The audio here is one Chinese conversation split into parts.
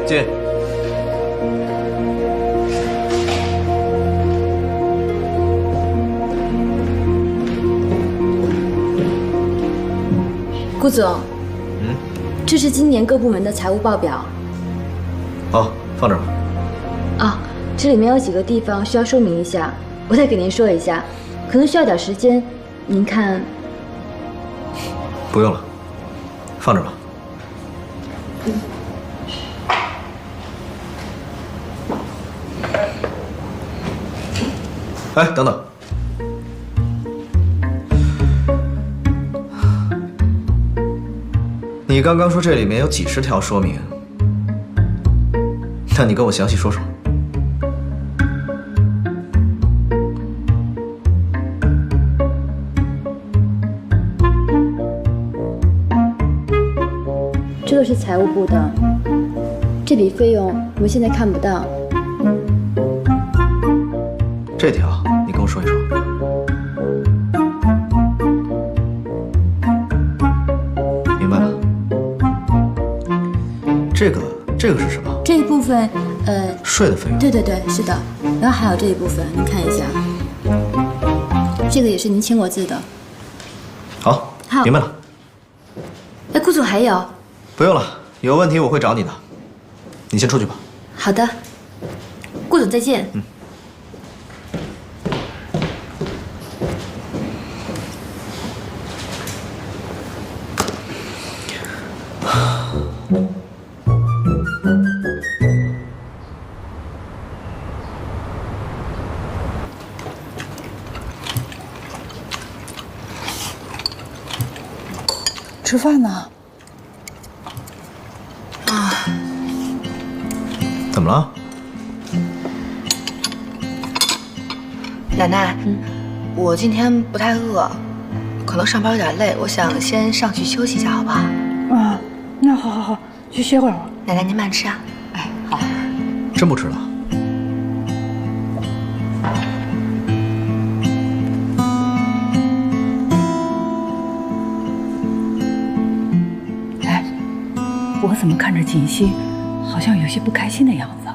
进。顾总，这是今年各部门的财务报表。好，放这儿吧。啊，这里面有几个地方需要说明一下，我再给您说一下，可能需要点时间。您看，不用了，放这儿吧。哎，等等。你刚刚说这里面有几十条说明，那你跟我详细说说。这个是财务部的，这笔费用我们现在看不到。这条你跟我说一说。明白了。这个是什么？这一部分，税的费用。对对对，是的。然后还有这一部分，您看一下，这个也是您签过字的。好，好，明白了。哎，顾总还有？不用了，有问题我会找你的。你先出去吧。好的，顾总再见。吃饭呢？怎么了？奶奶，我今天不太饿，可能上班有点累，我想先上去休息一下，好不好？啊，那好好好，去歇会儿。奶奶您慢吃啊。哎，好。真不吃了？哎，我怎么看着锦溪好像有些不开心的样子？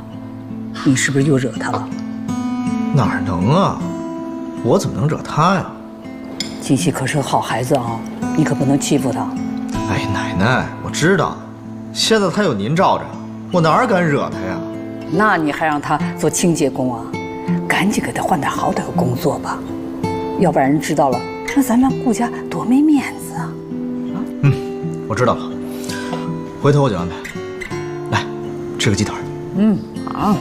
你是不是又惹她了？哪儿能啊？我怎么能惹他呀？锦溪可是个好孩子啊，你可不能欺负他。哎，奶奶，我知道，现在他有您罩着，我哪敢惹他呀？那你还让他做清洁工啊？赶紧给他换点好点的工作吧，要不然人知道了，那咱们顾家多没面子啊！我知道了，回头我就安排。来，吃个鸡腿。好。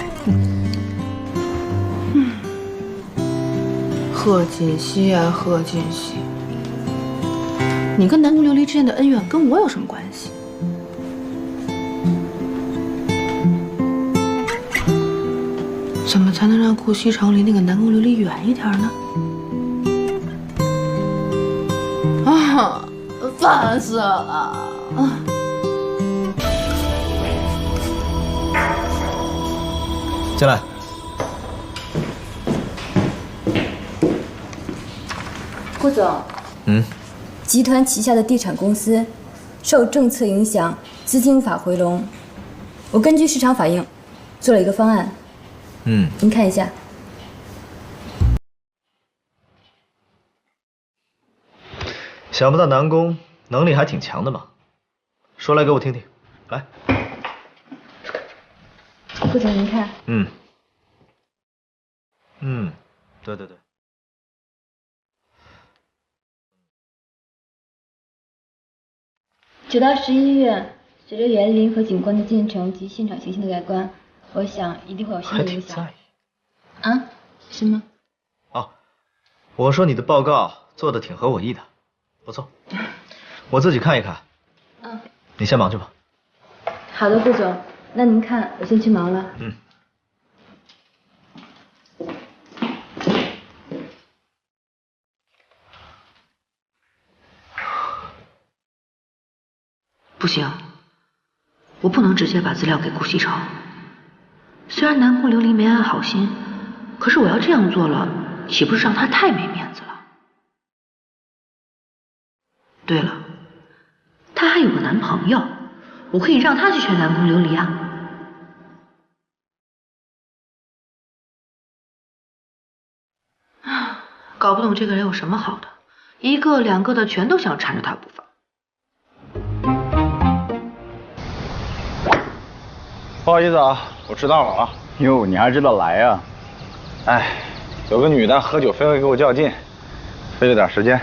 贺锦溪啊，贺锦溪，你跟南宫琉璃之间的恩怨跟我有什么关系？怎么才能让顾西城离那个南宫琉璃远一点呢？啊，烦死了！进来。顾总，集团旗下的地产公司受政策影响，资金无法回笼。我根据市场反应，做了一个方案。您看一下。想不到南宫能力还挺强的嘛，说来给我听听。来，顾总您看。对对对。9到11月，随着园林和景观的建成及现场情形的改观，我想一定会有新的影响。啊？是吗？哦，我说你的报告做的挺合我意的，不错，我自己看一看。你先忙去吧。好的，顾总，那您看，我先去忙了。不行，我不能直接把资料给顾西城。虽然南宫琉璃没安好心，可是我要这样做了，岂不是让她太没面子了？对了，她还有个男朋友，我可以让她去劝南宫琉璃啊。搞不懂这个人有什么好的，一个两个的全都想缠着他不放。不好意思啊，我迟到了啊。哟，你还知道来呀？哎，有个女的喝酒非要给我较劲，费了点时间。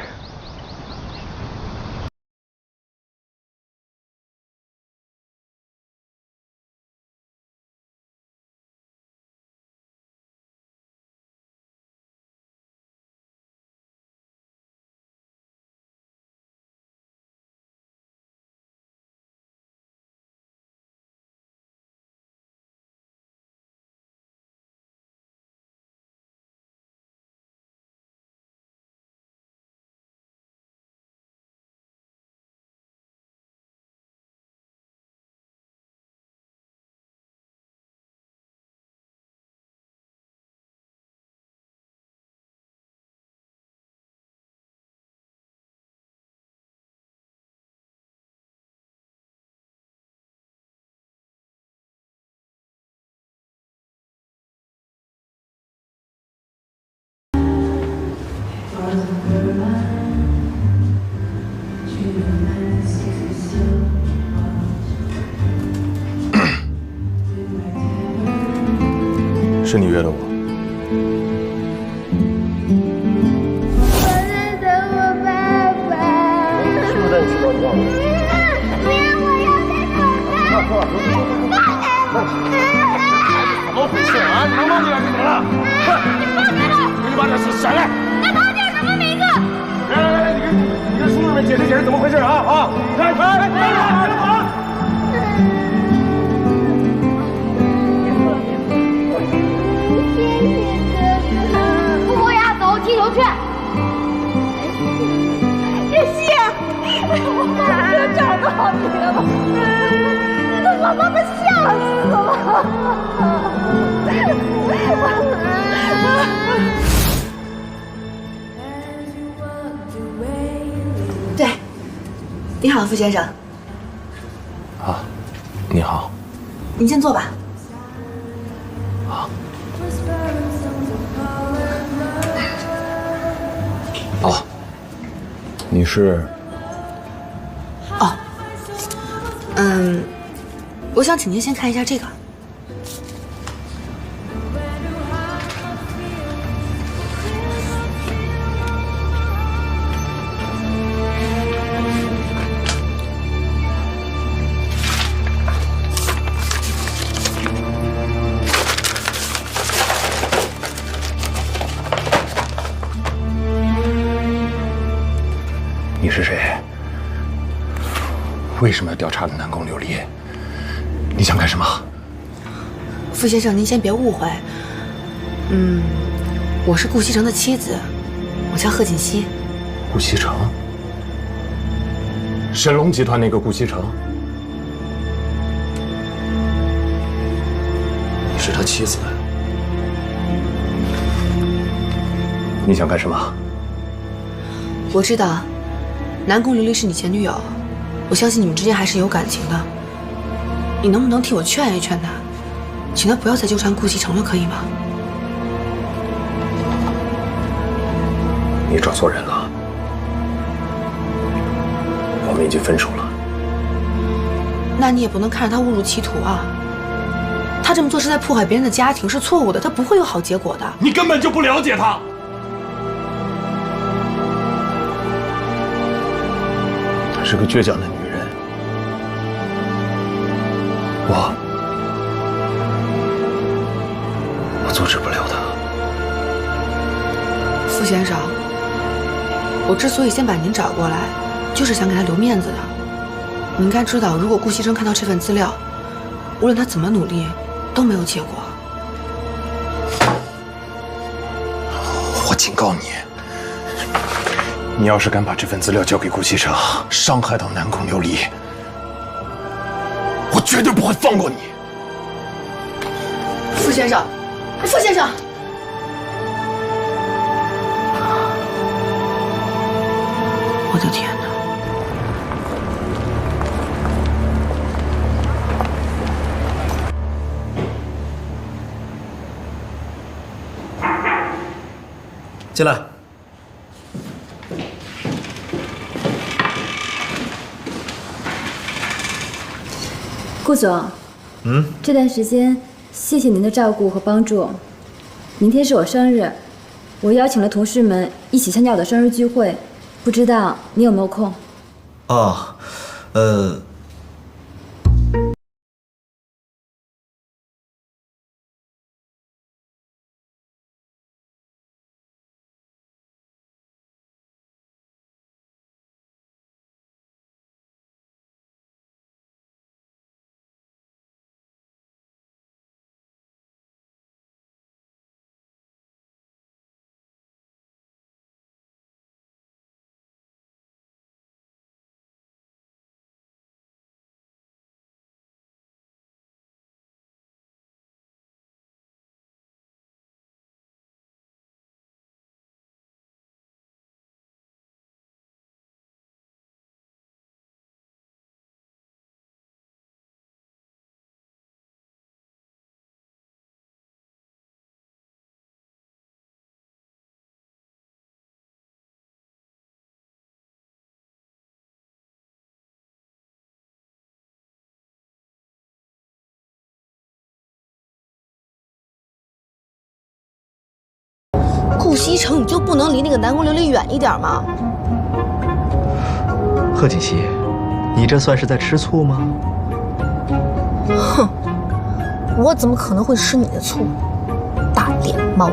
是你约的我。我在等我爸爸。是不是在你迟到你忘了？别，我要在等他。怎么回事啊？你能忘不了就行了。快，你把这事删了。那他叫什么名字？来，你跟叔叔们解释解释怎么回事啊！来，走了。不过呀，走踢球去。叶希，我真找到你了，你都把妈妈吓死对，你好，傅先生。啊，你好。你先坐吧。哦，你是？哦，我想请您先看一下这个。你是谁？为什么要调查南宫琉璃？你想干什么？傅先生，您先别误会。我是顾西城的妻子，我叫贺锦熙。顾西城？神龙集团那个顾西城？你是他妻子？你想干什么？我知道，南宫琉璃是你前女友，我相信你们之间还是有感情的。你能不能替我劝一劝她，请她不要再纠缠顾西城了，可以吗？你找错人了，我们已经分手了。那你也不能看着他误入歧途啊！他这么做是在破坏别人的家庭，是错误的，他不会有好结果的。你根本就不了解他。她是个倔强的女人，我阻止不了她。傅先生，我之所以先把您找过来，就是想给他留面子的。你应该知道，如果顾西城看到这份资料，无论他怎么努力，都没有结果。我警告你，你要是敢把这份资料交给顾西城，伤害到南宫琉璃，我绝对不会放过你。傅先生，傅先生。我的天哪！进来。顾总，这段时间谢谢您的照顾和帮助。明天是我生日，我邀请了同事们一起参加我的生日聚会，不知道你有没有空？哦，顾西城，你就不能离那个南宫琉璃远一点吗？贺锦熙，你这算是在吃醋吗？哼，我怎么可能会吃你的醋，大脸猫！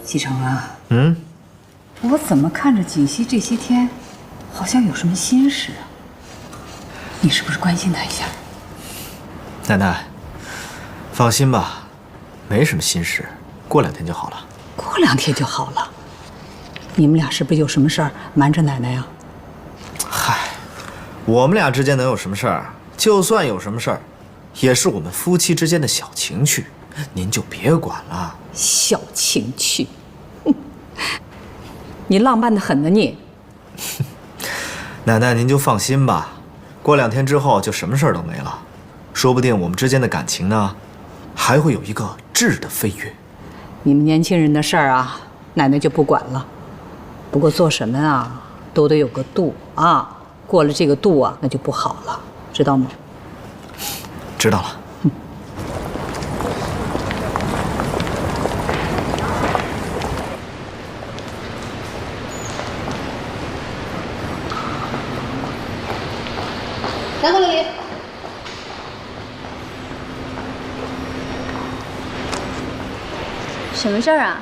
西城啊，我怎么看着锦溪这些天，好像有什么心事啊？你是不是关心她一下？奶奶，放心吧，没什么心事，过2天就好了。过2天就好了？你们俩是不是有什么事儿瞒着奶奶呀？嗨，我们俩之间能有什么事儿？就算有什么事儿，也是我们夫妻之间的小情趣，您就别管了。小情趣，哼，你浪漫的很呢你。奶奶，您就放心吧。过2天之后就什么事儿都没了，说不定我们之间的感情呢，还会有一个质的飞跃。你们年轻人的事儿啊，奶奶就不管了。不过做什么啊，都得有个度啊，过了这个度啊，那就不好了，知道吗？知道了。南宫琉璃，什么事儿啊？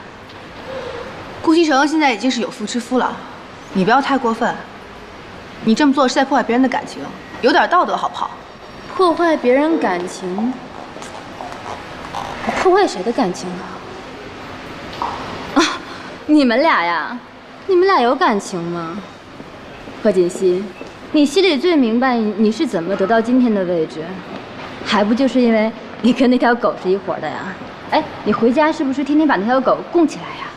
顾西城现在已经是有妇之夫了，你不要太过分。你这么做是在破坏别人的感情，有点道德好不好？破坏别人感情？我破坏谁的感情啊？啊，你们俩呀？你们俩有感情吗？贺锦熙，你心里最明白你是怎么得到今天的位置，还不就是因为你跟那条狗是一伙的呀？哎，你回家是不是天天把那条狗供起来呀？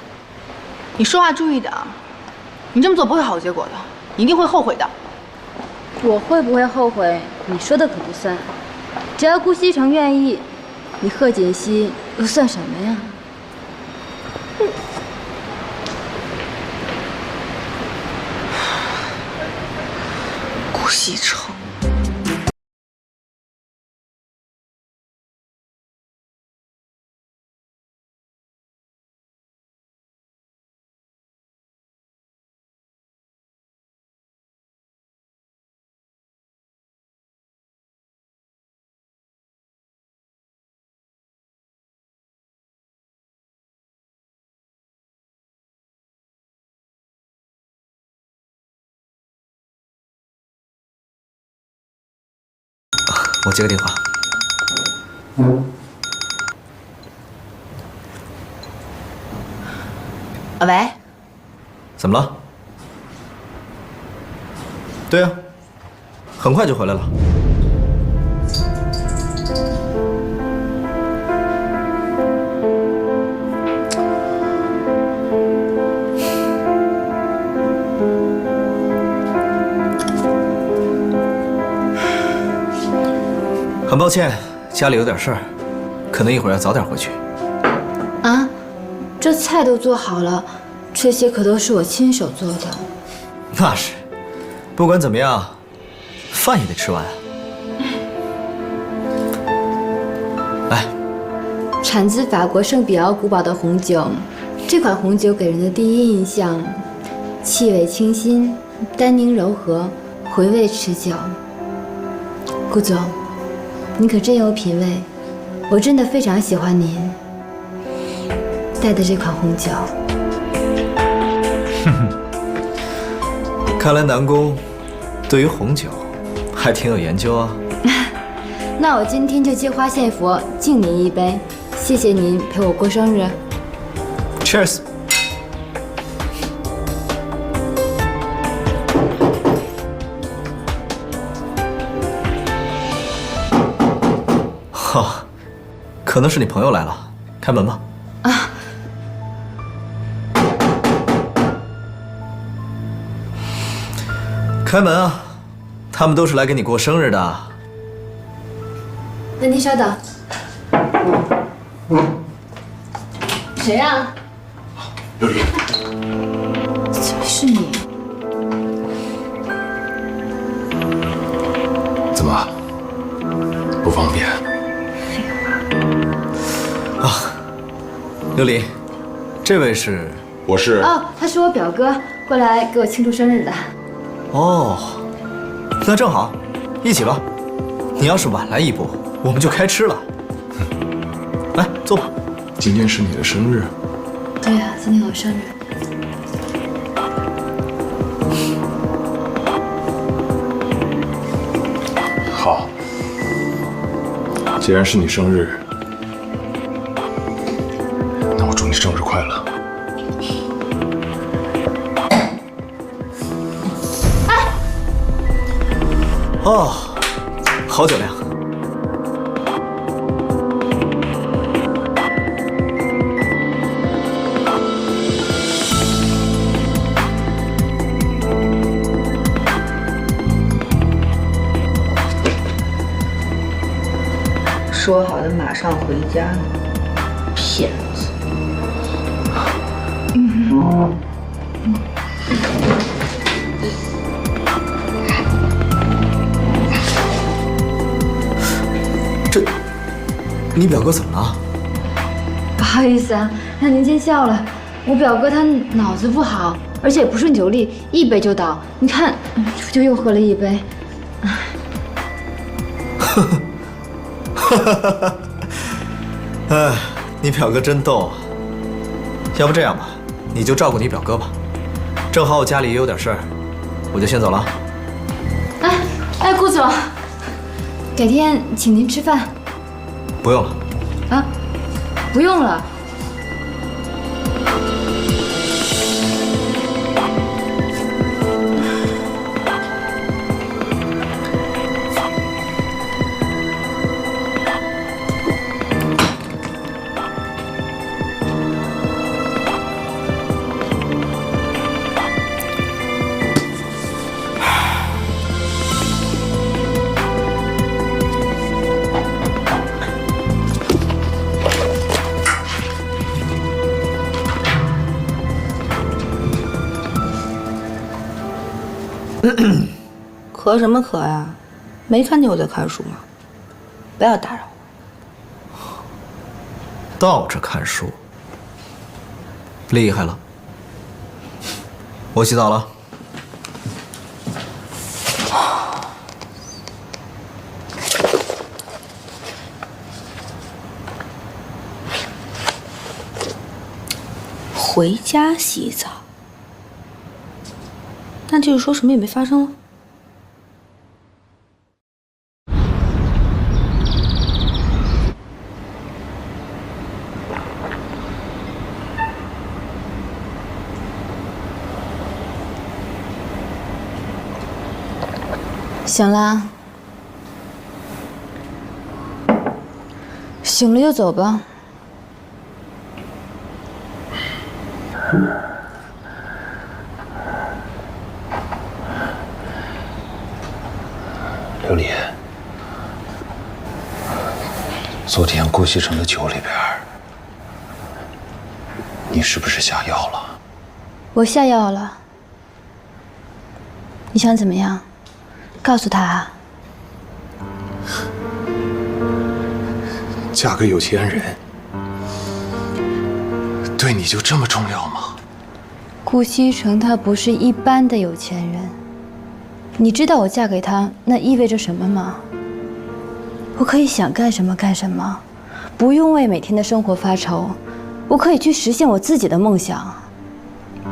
你说话注意点，你这么做不会好结果的，你一定会后悔的。我会不会后悔？你说的可不算。只要顾西城愿意，你贺锦熙又算什么呀？顾西城。我接个电话。喂，怎么了？对啊，很快就回来了。很抱歉，家里有点事儿，可能一会儿要早点回去。啊，这菜都做好了，这些可都是我亲手做的。那是，不管怎么样，饭也得吃完啊。来，产自法国圣彼奥古堡的红酒，这款红酒给人的第一印象，气味清新，单宁柔和，回味持久。顾总，你可真有品味，我真的非常喜欢您带的这款红酒。看来南宫对于红酒还挺有研究啊。那我今天就借花献佛，敬您一杯，谢谢您陪我过生日。Cheers。哈，可能是你朋友来了，开门吧。啊。开门啊！他们都是来给你过生日的。那您稍等。谁啊？琉璃，怎么是你？怎么不方便？啊，琉璃，这位是？我是。哦，他是我表哥，过来给我庆祝生日的。哦，那正好，一起吧。你要是晚来一步，我们就开吃了。来，坐吧。今天是你的生日。对呀，今天我生日。好，既然是你生日，那我祝你生日快乐。哦，好酒量。说好的马上回家呢，骗子！这，你表哥怎么了？不好意思啊，让您见笑了。我表哥他脑子不好，而且不顺酒力，一杯就倒。你看，就又喝了一杯。哎，你表哥真逗啊！要不这样吧，你就照顾你表哥吧。正好我家里也有点事儿，我就先走了。哎，顾总，改天请您吃饭。不用了。啊，不用了。咳什么咳呀？没看见我在看书吗？不要打扰我。倒着看书，厉害了。我洗澡了。回家洗澡，那就是说什么也没发生了。醒了，醒了就走吧。琉璃，昨天顾西城的酒里边，你是不是下药了？我下药了，你想怎么样？告诉他啊。嫁个有钱人，对你就这么重要吗？顾西城他不是一般的有钱人，你知道我嫁给他那意味着什么吗？我可以想干什么干什么，不用为每天的生活发愁，我可以去实现我自己的梦想。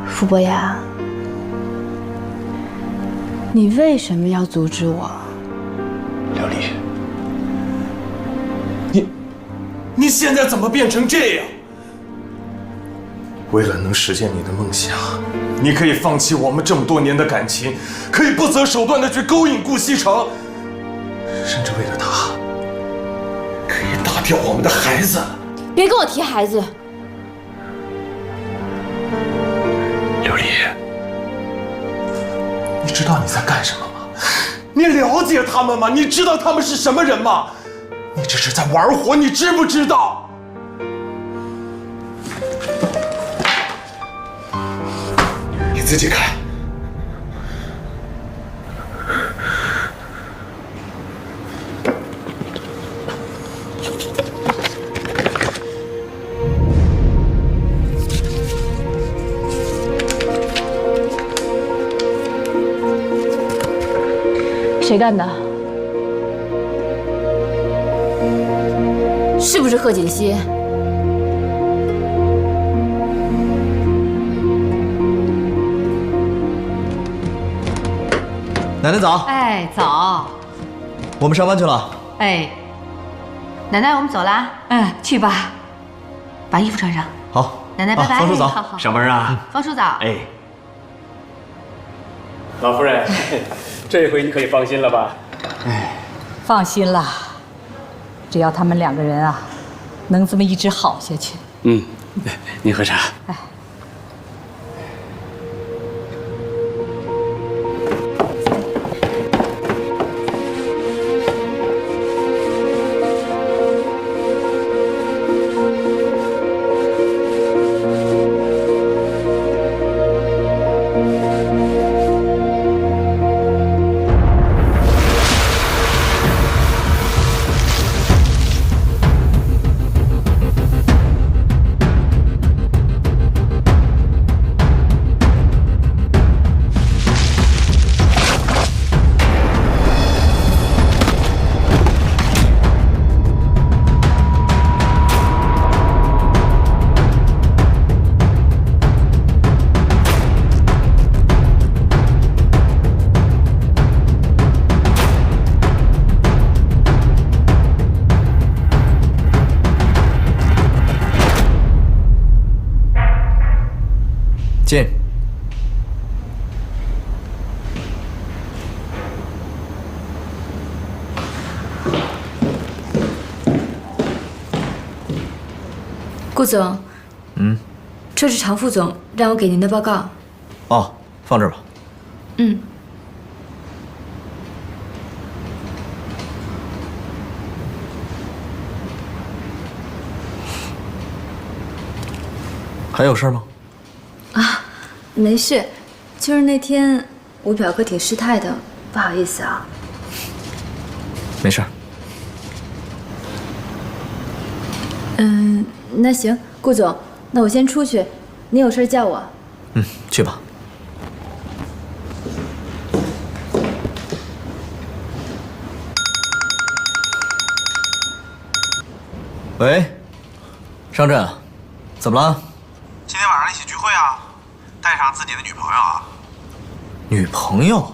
傅博雅，你为什么要阻止我？琉璃，你现在怎么变成这样？为了能实现你的梦想，你可以放弃我们这么多年的感情，可以不择手段的去勾引顾西城，甚至为了他，可以打掉我们的孩子。别跟我提孩子。琉璃，你知道你在干什么吗？你了解他们吗？你知道他们是什么人吗？你这是在玩火，你知不知道？你自己看。谁干的？是不是贺锦熙？奶奶早。哎，早。我们上班去了。哎，奶奶，我们走啦。嗯，去吧。把衣服穿上。好，奶奶，拜拜。方叔早。好好。上班啊？方叔早。哎，老夫人，这回你可以放心了吧？哎，放心啦，只要他们两个人啊，能这么一直好下去。嗯，您喝茶。哎。进。顾总，这是常副总让我给您的报告。哦，放这儿吧。嗯。还有事吗？啊，没事，就是那天我表哥挺失态的，不好意思啊。没事。那行，顾总，那我先出去，您有事叫我。去吧。喂，商震，怎么了？今天晚上一起聚会啊，带上自己的女朋友啊。女朋友？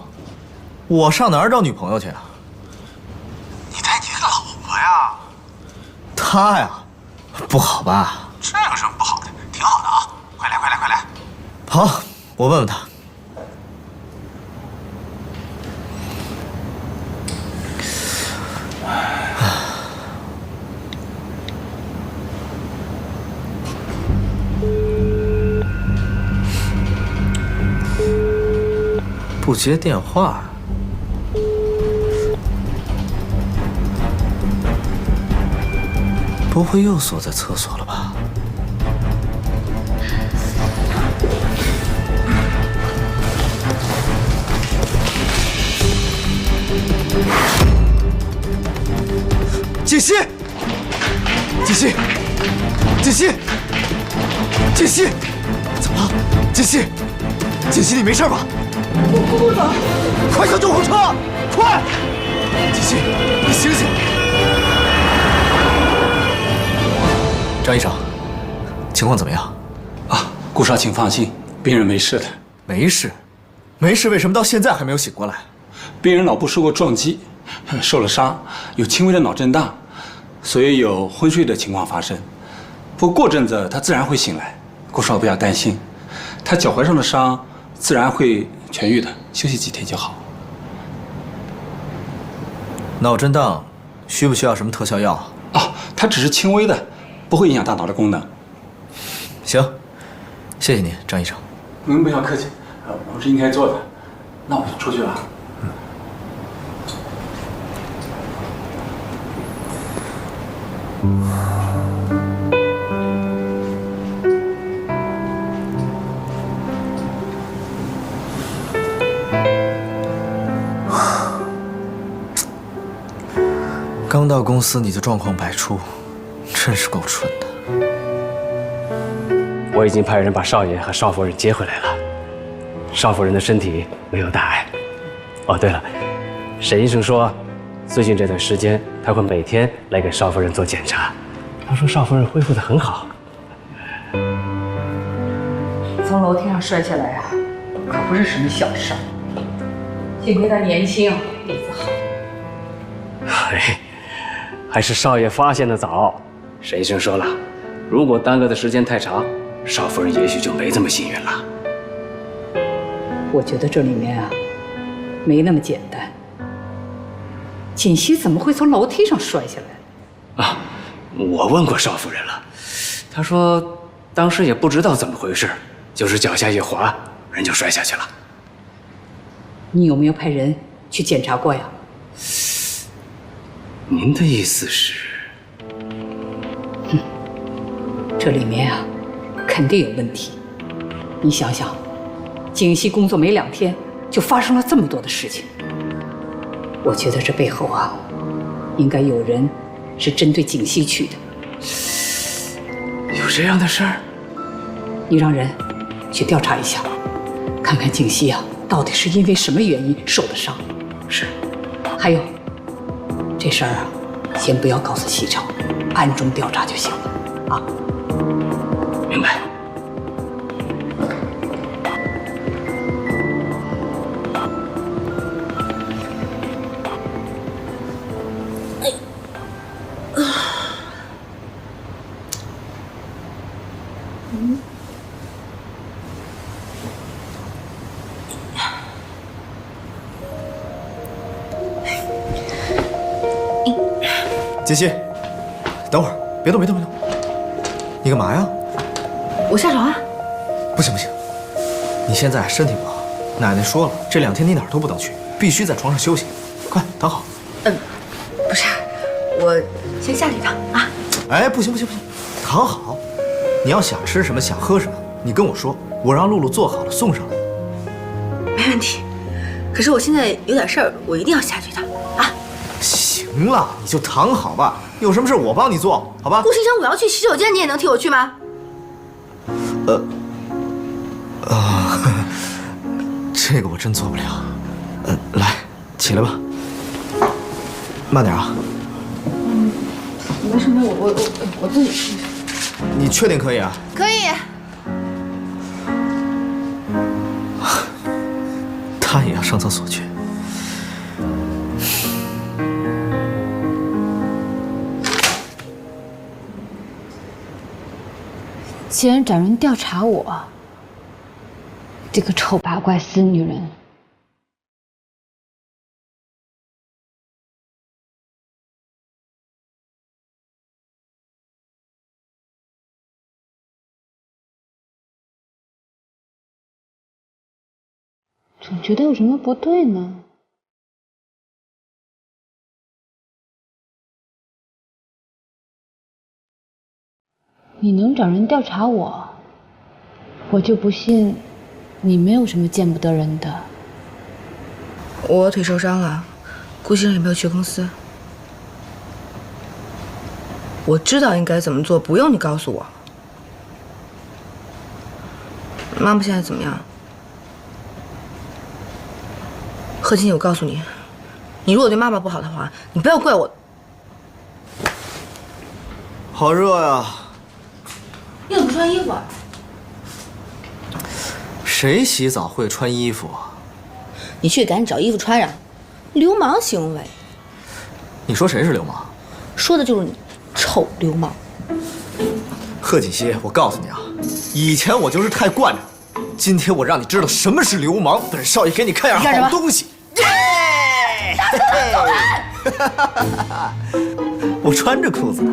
我上哪儿找女朋友去啊？你带你的老婆呀？她呀，不好吧？这有什么不好的？挺好的啊！快来快来快来！好，我问问她。不接电话，不会又锁在厕所了吧？锦溪，锦溪，锦溪，锦溪，怎么了？锦溪，锦溪，你没事吧？顾总，快叫救护车！快！锦溪，你醒醒！张医生，情况怎么样？啊，顾少，请放心，病人没事的。没事，没事，为什么到现在还没有醒过来？病人脑部受过撞击，受了伤，有轻微的脑震荡，所以有昏睡的情况发生。不过阵子他自然会醒来，顾少不要担心，他脚踝上的伤自然会痊愈的，休息几天就好。脑震荡需不需要什么特效药？哦，他只是轻微的，不会影响大脑的功能。行，谢谢你，张医生。您不要客气，我是应该做的。那我就出去了。刚到公司你就状况百出，真是够蠢的。我已经派人把少爷和少夫人接回来了，少夫人的身体没有大碍。哦，对了，沈医生说，最近这段时间他会每天来给少夫人做检查。他说少夫人恢复得很好。从楼梯上摔下来啊，可不是什么小事儿。幸亏他年轻，底子好。哎，还是少爷发现的早。沈医生说了，如果耽搁的时间太长，少夫人也许就没这么幸运了。我觉得这里面啊，没那么简单。锦溪怎么会从楼梯上摔下来？啊，我问过少夫人了，她说当时也不知道怎么回事，就是脚下一滑，人就摔下去了。你有没有派人去检查过呀？您的意思是？这里面啊，肯定有问题。你想想，锦溪工作没2天，就发生了这么多的事情。我觉得这背后啊，应该有人是针对锦溪去的。有这样的事儿？你让人去调查一下，看看锦溪啊，到底是因为什么原因受的伤。是。还有，这事儿啊，先不要告诉西城，暗中调查就行了，啊。明白。锦溪，等会儿，别动，别动，别动！你干嘛呀？我下床啊。不行不行，你现在身体不好，奶奶说了，这2天你哪儿都不能去，必须在床上休息。快躺好。不是，我先下去一趟啊。哎，不行不行不行，躺好。你要想吃什么，想喝什么，你跟我说，我让露露做好了送上来。没问题。可是我现在有点事儿，我一定要下去一趟啊。行了，你就躺好吧，有什么事我帮你做，好吧？顾先生，我要去洗手间，你也能替我去吗？这个我真做不了。来，起来吧，慢点啊。没事没事，我自己。你确定可以啊？可以。他也要上厕所去。竟然找人调查我，这个臭八怪死女人！总觉得有什么不对呢。你能找人调查我，我就不信你没有什么见不得人的。我腿受伤了，顾先生也没有去公司。我知道应该怎么做，不用你告诉我。妈妈现在怎么样？贺金，我告诉你，你如果对妈妈不好的话，你不要怪我。好热呀！你怎么不穿衣服啊？谁洗澡会穿衣服啊？你去赶紧找衣服穿上，流氓行为。你说谁是流氓？说的就是你，臭流氓。贺锦熙，我告诉你啊，以前我就是太惯着，今天我让你知道什么是流氓。本少爷给你看样好东西。耶！我穿着裤子呢。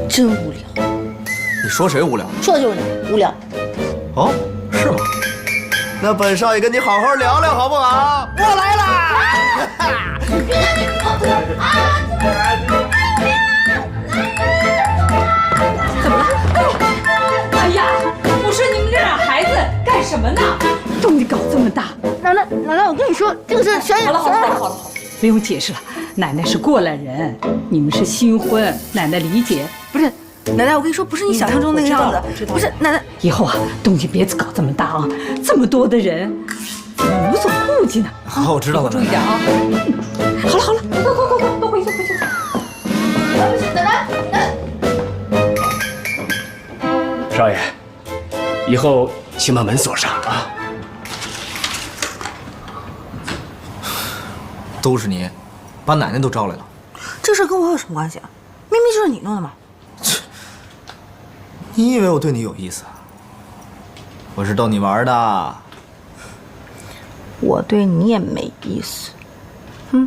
真无聊。你说谁无聊？说的就是你，无聊。哦，是吗？那本少爷跟你好好聊聊好不好？我来啦！怎么了？哎呀，我说你们这俩孩子干什么呢？动静搞这么大！奶奶，我跟你说，这个是小野。好了，不用解释了。奶奶是过来人，你们是新婚，奶奶理解。不是，奶奶，我跟你说，不是你想象中那个样子。不是，奶奶，以后啊，动静别搞这么大啊！这么多的人，怎么无所顾忌呢？好，我知道了。注意点啊！好了，快，都回去。奶奶。少爷，以后请把门锁上啊！都是你，把奶奶都招来了。这事跟我有什么关系啊？明明就是你弄的嘛！你以为我对你有意思？我是逗你玩的。我对你也没意思。这。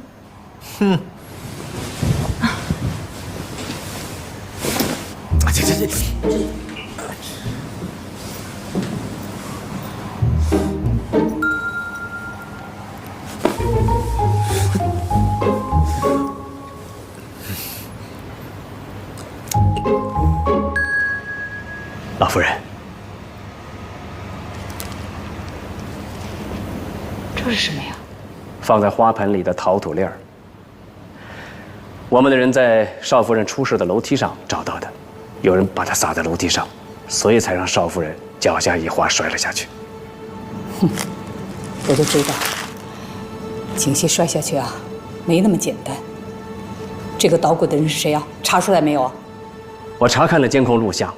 老夫人，这是什么呀？放在花盆里的陶土粒儿，我们的人在少夫人出事的楼梯上找到的，有人把它撒在楼梯上，所以才让少夫人脚下一滑摔了下去。我都知道，景熙摔下去啊，没那么简单。这个捣鬼的人是谁啊？查出来没有啊？我查看了监控录像。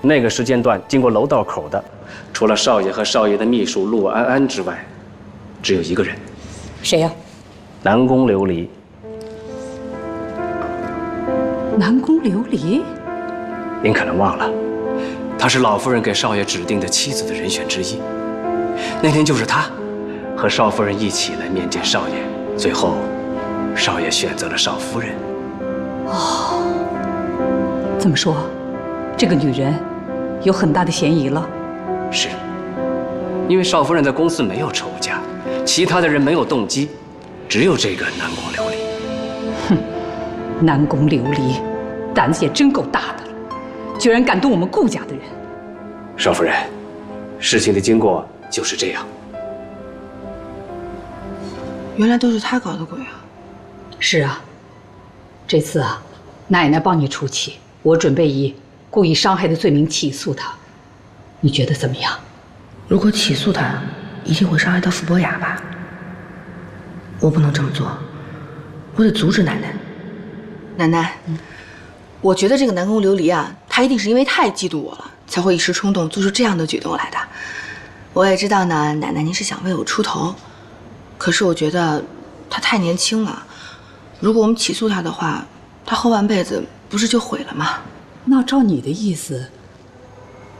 那个时间段经过楼道口的，除了少爷和少爷的秘书陆安安之外，只有一个人。谁呀？南宫琉璃。南宫琉璃？您可能忘了，她是老夫人给少爷指定的妻子的人选之一。那天就是她，和少夫人一起来面见少爷，最后，少爷选择了少夫人。哦，这么说，这个女人有很大的嫌疑了。是，因为少夫人在公司没有仇家，其他的人没有动机，只有这个南宫琉璃。哼，南宫琉璃，胆子也真够大的了，居然敢动我们顾家的人。少夫人，事情的经过就是这样。原来都是他搞的鬼啊！是啊，这次啊，奶奶帮你出气，我准备以故意伤害的罪名起诉他，你觉得怎么样？如果起诉他，一定会伤害到傅博雅吧？我不能这么做，我得阻止奶奶。奶奶，我觉得这个南宫琉璃啊，他一定是因为太嫉妒我了，才会一时冲动做出这样的举动来的。我也知道呢，奶奶您是想为我出头，可是我觉得他太年轻了，如果我们起诉他的话，他后半辈子不是就毁了吗？那照你的意思，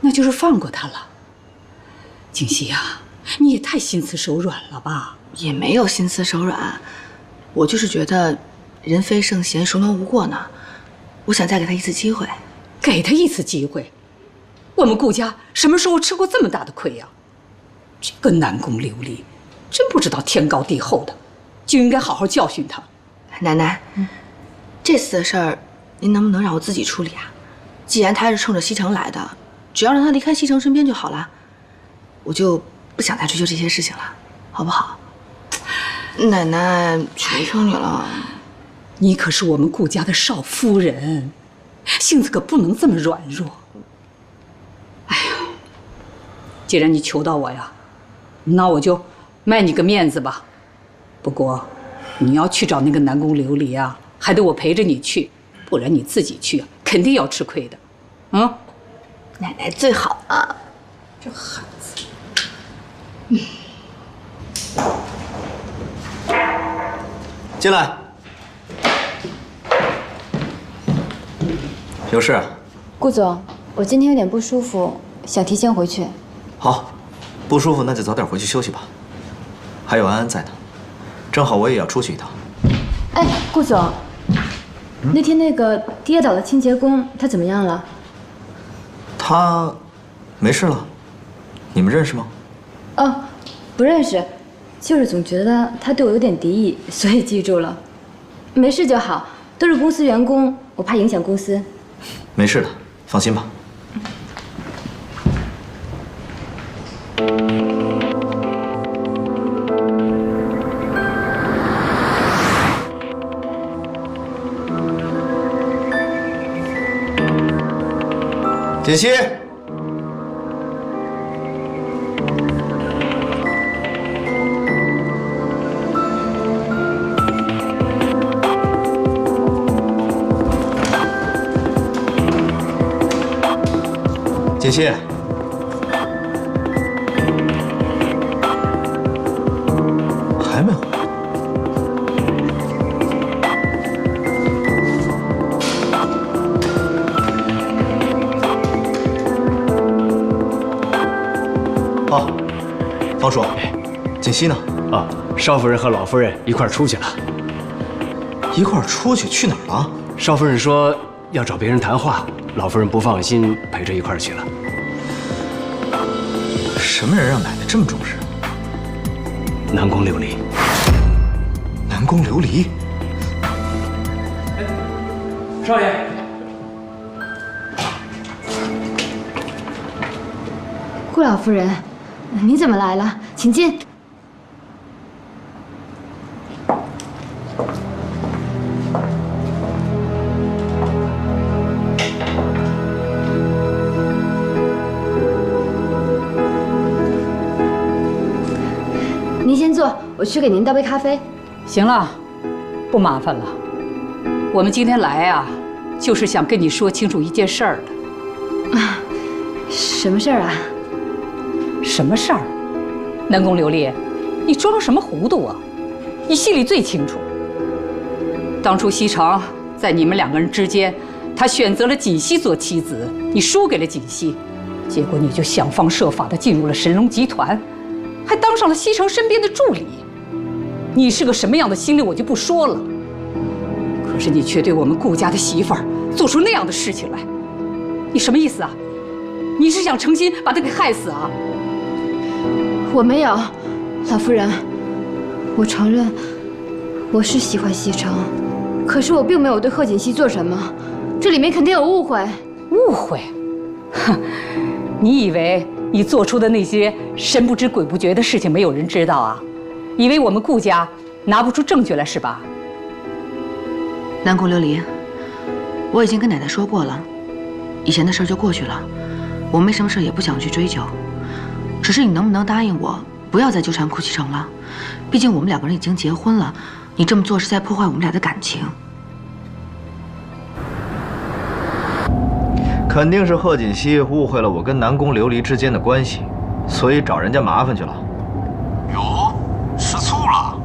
那就是放过他了。景熙呀，你也太心慈手软了吧？也没有心慈手软，我就是觉得人非圣贤，孰能无过呢？我想再给他一次机会。给他一次机会？我们顾家什么时候吃过这么大的亏呀？这个南宫琉璃，真不知道天高地厚的，就应该好好教训他。奶奶，这次的事儿，您能不能让我自己处理啊？既然他是冲着西城来的，只要让他离开西城身边就好了，我就不想再追究这些事情了，好不好？奶奶，求求你了，你可是我们顾家的少夫人，性子可不能这么软弱。哎呀，既然你求到我呀，那我就卖你个面子吧。不过，你要去找那个南宫琉璃啊，还得我陪着你去，不然你自己去啊，肯定要吃亏的。嗯，奶奶最好了。这孩子，进来。有事啊？顾总，我今天有点不舒服，想提前回去。好，不舒服那就早点回去休息吧。还有安安在呢，正好我也要出去一趟。哎，顾总，那天那个跌倒的清洁工，他怎么样了？他没事了。你们认识吗？哦，不认识，就是总觉得他对我有点敌意，所以记住了。没事就好，都是公司员工，我怕影响公司。没事的，放心吧。锦溪。锦溪，还没回来。哦，方叔，锦溪呢？啊，少夫人和老夫人一块儿出去了。一块儿出去？去哪儿了？少夫人说要找别人谈话，老夫人不放心，陪着一块儿去了。什么人让奶奶这么重视？南宫琉璃。南宫琉璃。少爷。顾老夫人，你怎么来了？请进。您先坐，我去给您倒杯咖啡。行了，不麻烦了。我们今天来啊，就是想跟你说清楚一件事儿的。啊，什么事儿啊？什么事儿？南宫琉璃，你装什么糊涂啊？你心里最清楚。当初西城在你们两个人之间，他选择了锦溪做妻子，你输给了锦溪，结果你就想方设法地进入了神龙集团。还当上了西城身边的助理，你是个什么样的心理我就不说了。可是你却对我们顾家的媳妇儿做出那样的事情来，你什么意思啊？你是想诚心把她给害死啊？我没有，老夫人，我承认我是喜欢西城，可是我并没有对贺锦溪做什么，这里面肯定有误会。误会？哼，你以为你做出的那些神不知鬼不觉的事情没有人知道啊？以为我们顾家拿不出证据来是吧？南宫琉璃，我已经跟奶奶说过了，以前的事就过去了，我没什么事也不想去追究。只是你能不能答应我，不要再纠缠顾西城了？毕竟我们两个人已经结婚了，你这么做是在破坏我们俩的感情。肯定是贺锦溪误会了我跟南宫琉璃之间的关系，所以找人家麻烦去了。哟，吃醋了？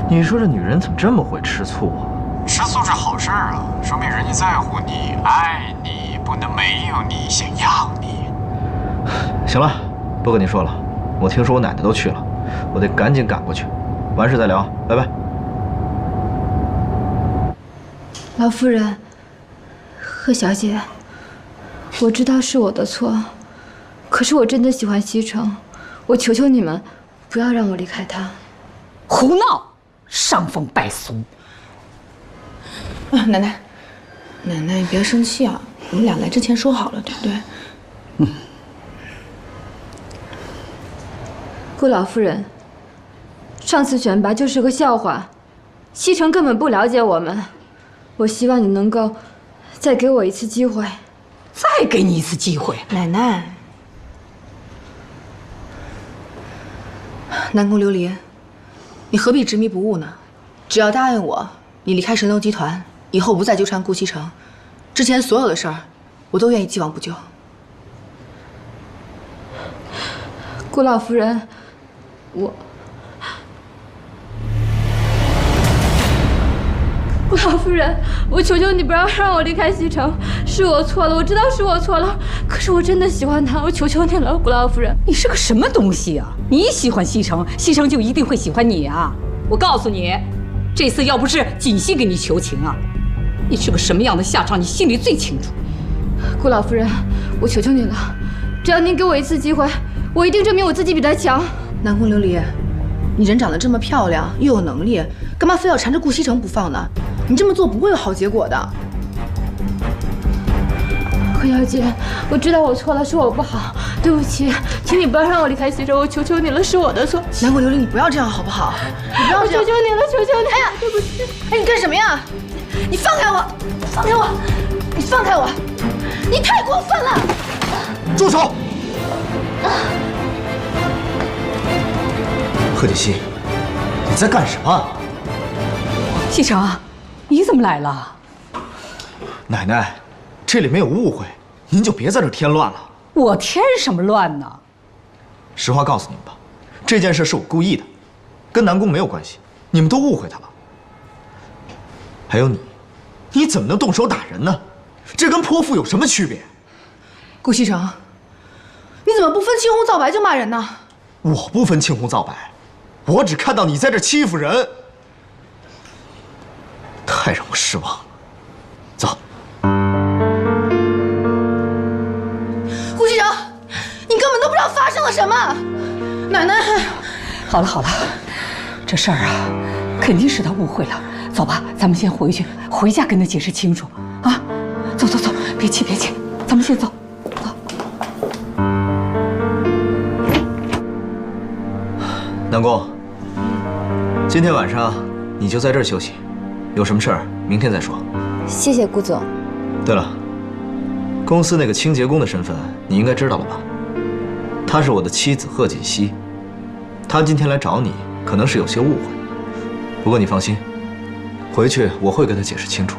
你说这女人怎么这么会吃醋啊？吃醋是好事啊，说明人家在乎你、爱你，不能没有你，想要你。行了，不跟你说了，我听说我奶奶都去了，我得赶紧赶过去。完事再聊，拜拜。老夫人。贺小姐，我知道是我的错，可是我真的喜欢西城，我求求你们，不要让我离开他。胡闹，伤风败俗。啊，奶奶，奶奶你别生气啊，我们俩来之前说好了，对不对？嗯。顾老夫人，上次选拔就是个笑话，西城根本不了解我们。我希望你能够再给我一次机会。再给你一次机会，奶奶。南宫琉璃，你何必执迷不悟呢？只要答应我，你离开神流集团，以后不再纠缠顾西城，之前所有的事儿，我都愿意既往不咎。顾老夫人，顾老夫人，我求求你不要让我离开西城，是我错了，我知道是我错了，可是我真的喜欢他，我求求你了，顾老夫人。你是个什么东西啊？你喜欢西城，西城就一定会喜欢你啊？我告诉你，这次要不是锦溪给你求情啊，你是个什么样的下场，你心里最清楚。顾老夫人，我求求你了，只要您给我一次机会，我一定证明我自己比他强。南宫琉璃，你人长得这么漂亮，又有能力，干嘛非要缠着顾西城不放呢？你这么做不会有好结果的。何小姐，我知道我错了，是我不好，对不起，请你不要让我离开西城，我求求你了，是我的错。南宫琉璃，你不要这样好不好？你不要这样，我求求你了，求求你！哎呀，对不起！哎，你干什么呀？你放开我！放开我！你放开我！你太过分了！住手！贺锦熙，你在干什么？西城，你怎么来了？奶奶，这里没有误会，您就别在这添乱了。我添什么乱呢？实话告诉你们吧，这件事是我故意的，跟南宫没有关系，你们都误会他了。还有你，你怎么能动手打人呢？这跟泼妇有什么区别？顾西城，你怎么不分青红皂白就骂人呢？我不分青红皂白，我只看到你在这欺负人，太让我失望了。走。顾西城，你根本都不知道发生了什么。奶奶，好了好了，这事儿啊，肯定是他误会了。走吧，咱们先回去，回家跟他解释清楚啊！走走走，别气别气，咱们先走。南宫，今天晚上你就在这儿休息，有什么事儿明天再说。谢谢顾总。对了，公司那个清洁工的身份你应该知道了吧？她是我的妻子贺锦熙，她今天来找你，可能是有些误会。不过你放心，回去我会跟她解释清楚。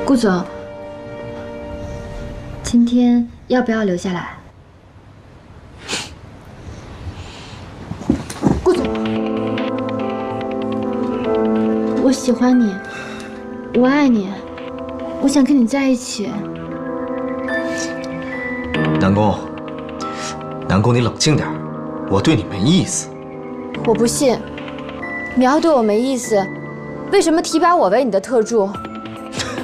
顾总，今天要不要留下来？顾总，我喜欢你，我爱你，我想跟你在一起。南宫，南宫，你冷静点，我对你没意思。我不信，你要对我没意思，为什么提拔我为你的特助？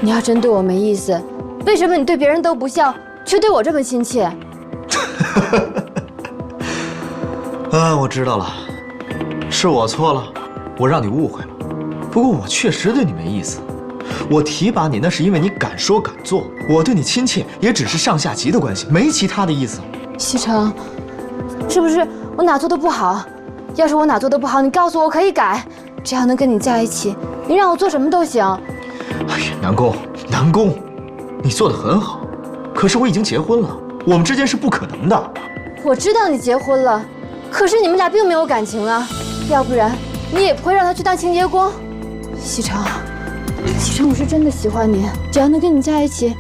你要真对我没意思，为什么你对别人都不笑，却对我这么亲切？啊，我知道了，是我错了，我让你误会了。不过我确实对你没意思，我提拔你那是因为你敢说敢做，我对你亲切也只是上下级的关系，没其他的意思。西城，是不是我哪做的不好？要是我哪做的不好，你告诉我，我可以改。只要能跟你在一起，你让我做什么都行。哎呀，南宫，南宫，你做的很好，可是我已经结婚了，我们之间是不可能的。我知道你结婚了，可是你们俩并没有感情啊，要不然你也不会让他去当清洁工。西城，西城，我是真的喜欢你，只要能跟你在一起，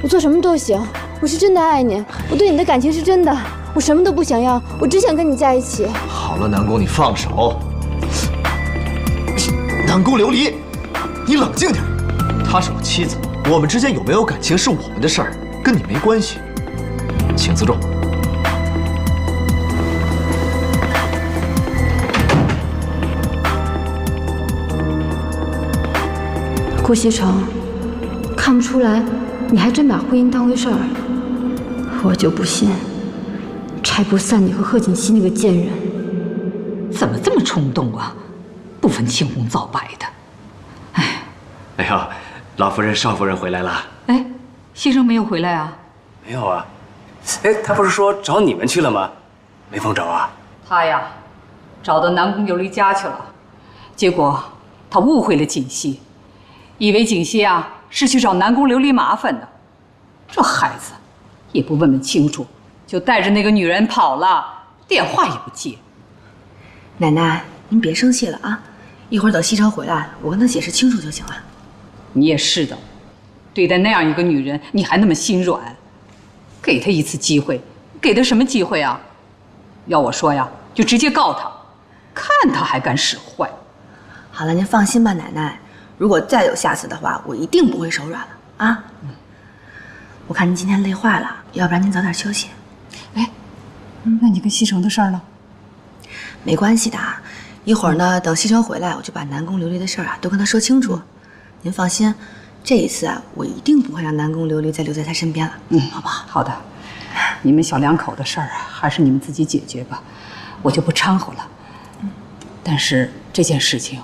我做什么都行。我是真的爱你，我对你的感情是真的，我什么都不想要，我只想跟你在一起。好了，南宫，你放手。南宫琉璃，你冷静点。她是我妻子，我们之间有没有感情是我们的事儿，跟你没关系。请自重。顾西城，看不出来，你还真把婚姻当回事儿。我就不信，拆不散你和贺锦熙那个贱人。怎么这么冲动啊？不分青红皂白的。哎呦，老夫人、少夫人回来了。哎，西城没有回来啊？没有啊。哎，他不是说找你们去了吗？没碰着啊？他呀，找到南宫琉璃家去了，结果他误会了锦溪，以为锦溪啊是去找南宫琉璃麻烦的。这孩子也不问问清楚，就带着那个女人跑了，电话也不接。奶奶，您别生气了啊，一会儿等西城回来，我跟他解释清楚就行了。你也是的，对待那样一个女人，你还那么心软，给她一次机会，给她什么机会啊？要我说呀，就直接告她，看她还敢使坏。好了，您放心吧，奶奶，如果再有下次的话，我一定不会手软了啊。我看您今天累坏了，要不然您早点休息。哎，那你跟西城的事儿呢？没关系的，一会儿呢，等西城回来，我就把南宫琉璃的事儿啊都跟他说清楚。您放心，这一次啊，我一定不会让南宫琉璃再留在他身边了。好不好？好的，你们小两口的事儿啊，还是你们自己解决吧，我就不掺和了。但是这件事情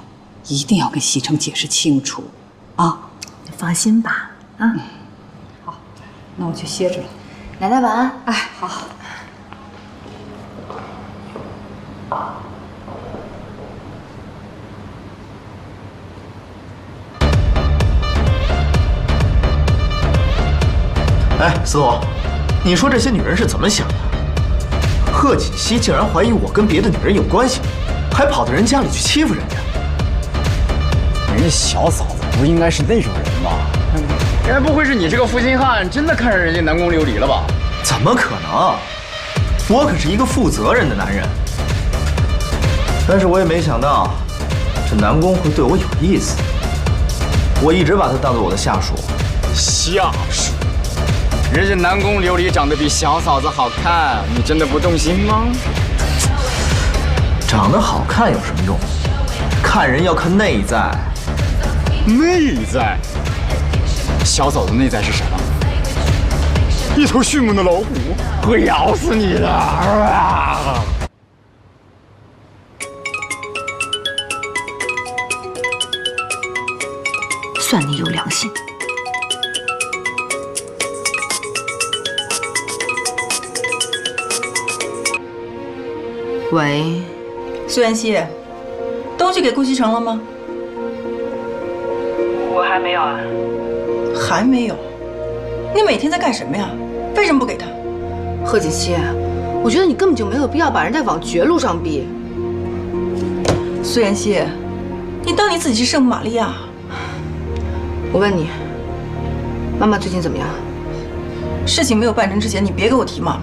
一定要跟西城解释清楚，啊！你放心吧，啊。好，那我去歇着了。奶奶晚安。哎，好。哎，司徒，你说这些女人是怎么想的？贺锦熙竟然怀疑我跟别的女人有关系，还跑到人家里去欺负人家。人家小嫂子不应该是那种人吧？该不会是你这个负心汉真的看上人家南宫琉璃了吧？怎么可能？我可是一个负责任的男人。但是我也没想到，这南宫会对我有意思。我一直把他当做我的下属。下属？人家南宫琉璃长得比小嫂子好看，你真的不动心吗？长得好看有什么用？看人要看内在。内在？小嫂子内在是什么？一头迅猛的老虎，会咬死你的！算你有良心。喂，苏妍希，东西给顾西城了吗？我还没有啊。还没有？你每天在干什么呀？为什么不给他？贺锦熙，我觉得你根本就没有必要把人家往绝路上逼。苏妍希，你当你自己是圣母玛利亚？我问你，妈妈最近怎么样？事情没有办成之前，你别给我提妈妈。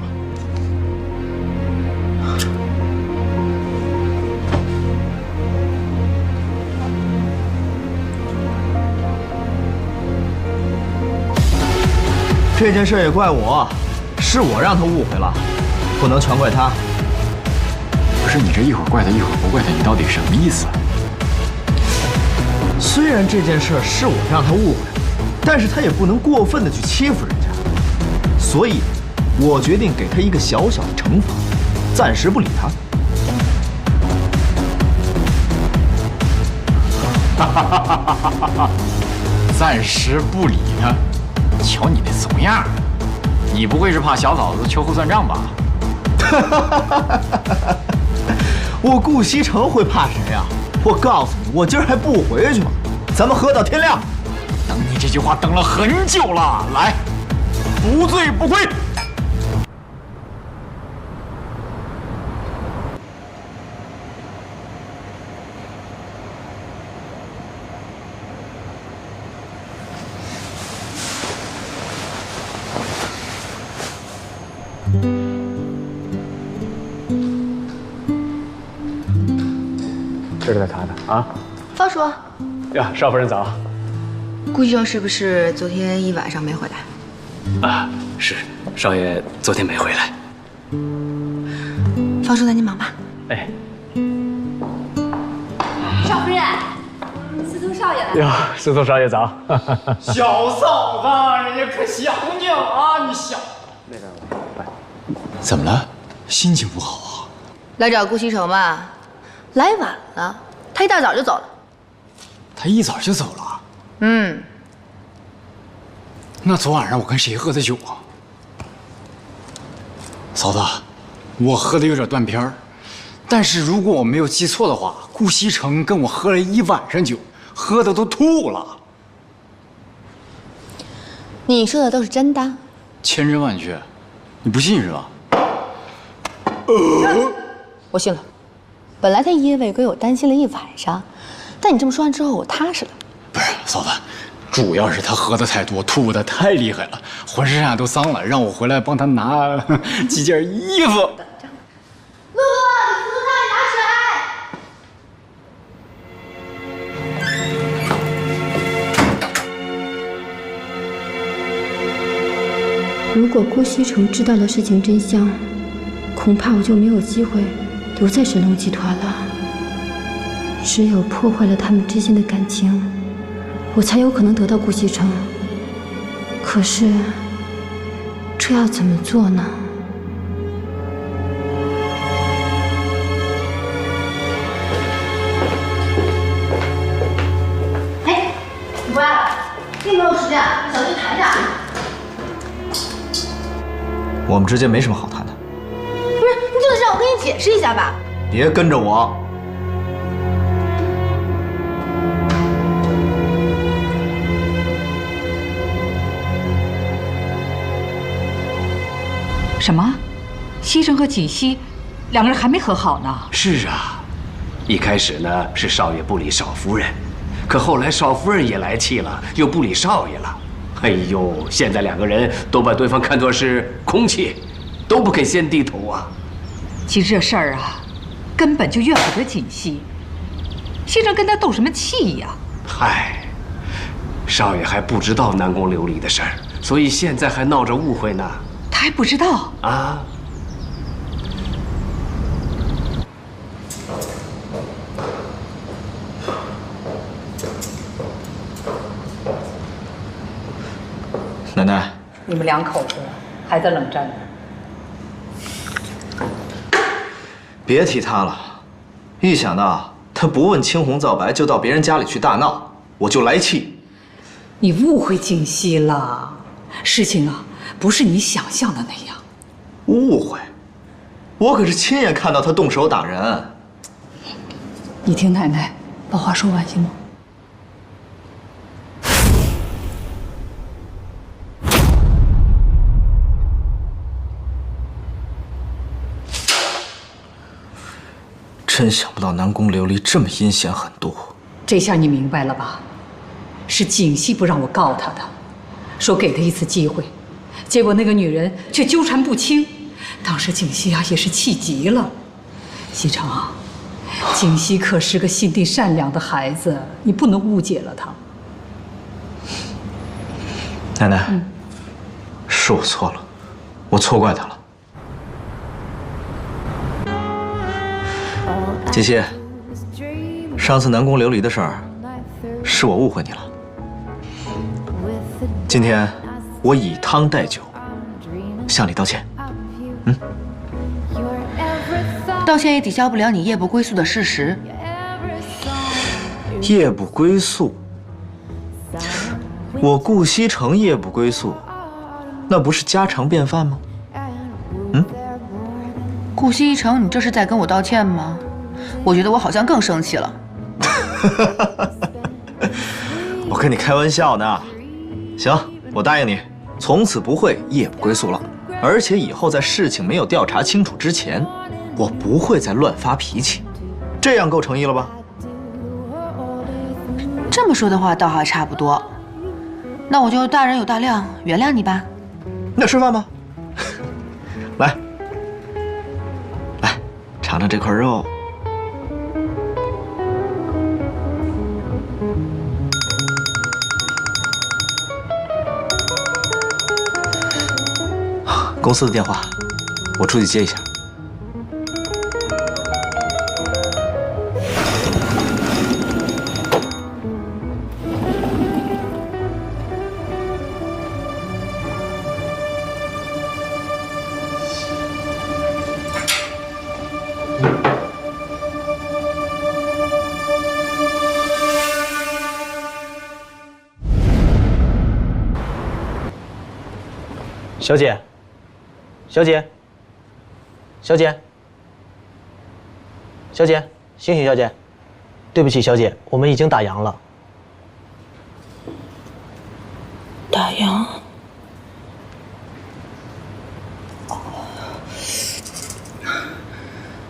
这件事也怪我，是我让他误会了，不能全怪他。不是你这一会儿怪他，一会儿不怪他，你到底什么意思？虽然这件事是我让他误会了，但是他也不能过分的去欺负人家，所以，我决定给他一个小小的惩罚，暂时不理他。暂时不理他。瞧你那怂样，你不会是怕小嫂子秋后算账吧？我顾西城会怕谁呀？我告诉你，我今儿还不回去吗？咱们喝到天亮。等你这句话等了很久了，来，不醉不归。这是在他的啊。方叔。呀，少夫人早。顾医生是不是昨天一晚上没回来？啊，是，少爷昨天没回来。方叔，那您忙吧。哎。少夫人，司徒少爷来了。哟，司徒少爷早。小嫂子，人家可想你了啊！你想那个，怎么了？心情不好啊？来找顾西城吧，来晚了，他一大早就走了。他一早就走了？嗯。那昨晚上我跟谁喝的酒啊？嫂子，我喝的有点断片儿，但是如果我没有记错的话，顾西城跟我喝了一晚上酒，喝的都吐了。你说的都是真的？千真万确，你不信是吧？我信了。本来他因为给我担心了一晚上，但你这么说完之后，我踏实了。不是嫂子，主要是他喝的太多，吐的太厉害了，浑身上下都脏了，让我回来帮他拿几件衣服。露露，你扶他拿水。如果顾西城知道了事情真相，恐怕我就没有机会留在神龙集团了。只有破坏了他们之间的感情，我才有可能得到顾西城。可是，这要怎么做呢？哎，你回来了，并没有时间，你小心谈一下。我们之间没什么好谈的。不是，你就得让我跟你解释一下吧。别跟着我。什么？西城和锦溪两个人还没和好呢？是啊，一开始呢是少爷不理少夫人，可后来少夫人也来气了，又不理少爷了。哎呦，现在两个人都把对方看作是空气，都不肯先低头啊。其实这事儿啊，根本就怨不得锦溪。西城跟他斗什么气呀？嗨，少爷还不知道南宫琉璃的事儿，所以现在还闹着误会呢。他还不知道啊？奶奶，你们两口子还在冷战呢。别提他了，一想到他不问青红皂白就到别人家里去大闹，我就来气。你误会锦溪了，事情啊不是你想象的那样。误会？我可是亲眼看到他动手打人。你听奶奶把话说完行吗？真想不到南宫琉璃这么阴险狠毒。这下你明白了吧？是锦溪不让我告他的，说给他一次机会，结果那个女人却纠缠不清。当时锦溪啊也是气极了。西城啊，锦溪可是个心地善良的孩子，你不能误解了她。奶奶，是我错了，我错怪他了。锦溪，上次南宫琉璃的事儿，是我误会你了。今天我以汤代酒，向你道歉。道歉也抵消不了你夜不归宿的事实。夜不归宿，我顾西城夜不归宿，那不是家常便饭吗？顾西城，你这是在跟我道歉吗？我觉得我好像更生气了。我跟你开玩笑呢。行，我答应你，从此不会夜不归宿了。而且以后在事情没有调查清楚之前，我不会再乱发脾气。这样够诚意了吧？这么说的话，倒还差不多。那我就大人有大量，原谅你吧。那吃饭吧。来，来，尝尝这块肉。公司的电话，我出去接一下。小姐，小姐，小姐，小姐，醒醒，小姐，对不起，小姐，我们已经打烊了。打烊？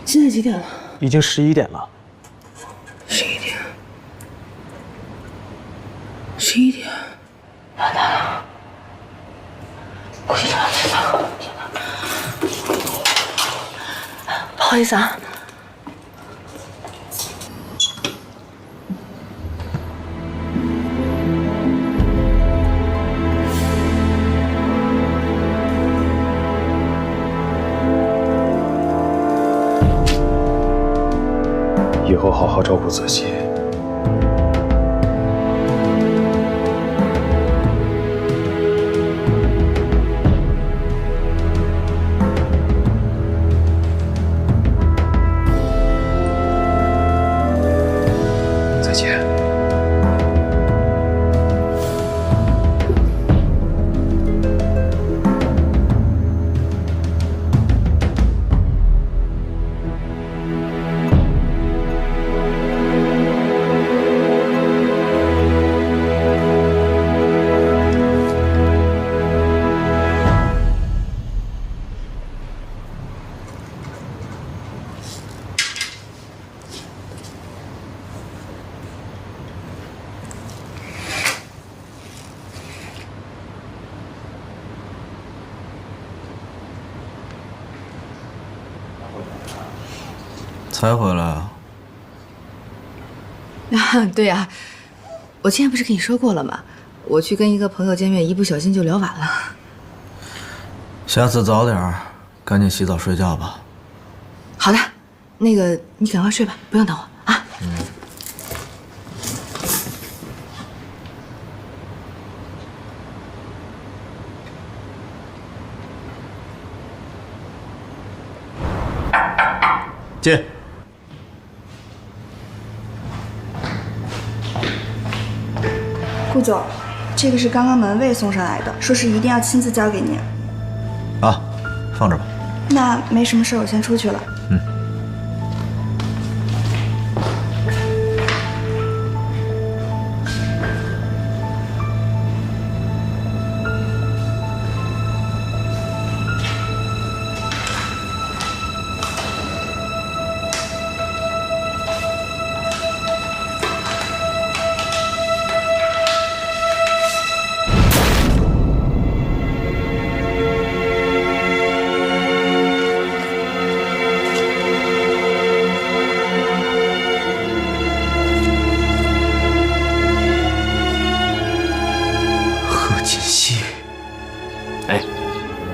现在几点了？已经11点了。11点。11点。完蛋了！估计这样子了。不好意思啊。以后好好照顾泽熙。再见。才回来啊？对呀，我之前不是跟你说过了吗？我去跟一个朋友见面，一不小心就聊晚了。下次早点儿，赶紧洗澡睡觉吧。好的，那个你赶快睡吧，不用等我啊。进。顾总，这个是刚刚门卫送上来的，说是一定要亲自交给您。啊，放这吧。那没什么事，我先出去了。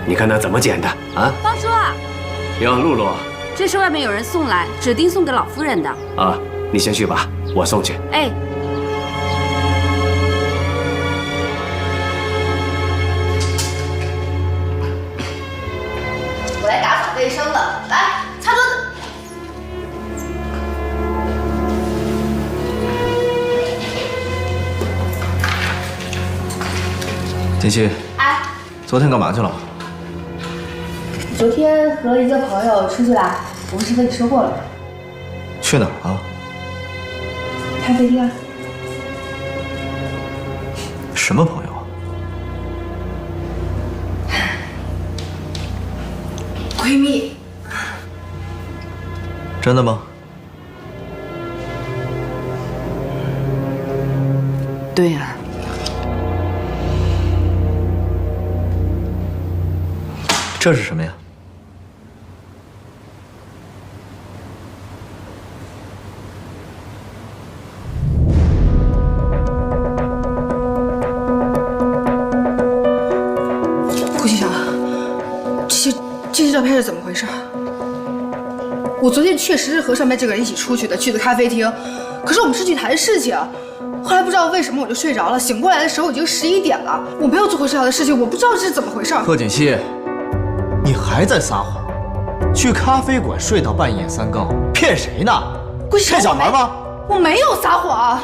你看他怎么捡的啊？方叔啊，哟，露露，这是外面有人送来，指定送给老夫人的。啊，你先去吧，我送去。哎，我来打扫卫生了，来擦桌子。锦溪，哎，昨天干嘛去了？昨天和一个朋友出去啦，我不是跟你说过了吗？去哪儿啊？咖啡厅。什么朋友啊？闺蜜。真的吗？对呀。这是什么呀？顾局长，这些照片是怎么回事？我昨天确实是和上面这个人一起出去的，去的咖啡厅，可是我们是去谈事情。后来不知道为什么我就睡着了，醒过来的时候已经11点了。我没有做过这样的事情，我不知道这是怎么回事。贺锦溪，你还在撒谎？去咖啡馆睡到半夜3更，骗谁呢？骗小孩吗？我没有撒谎。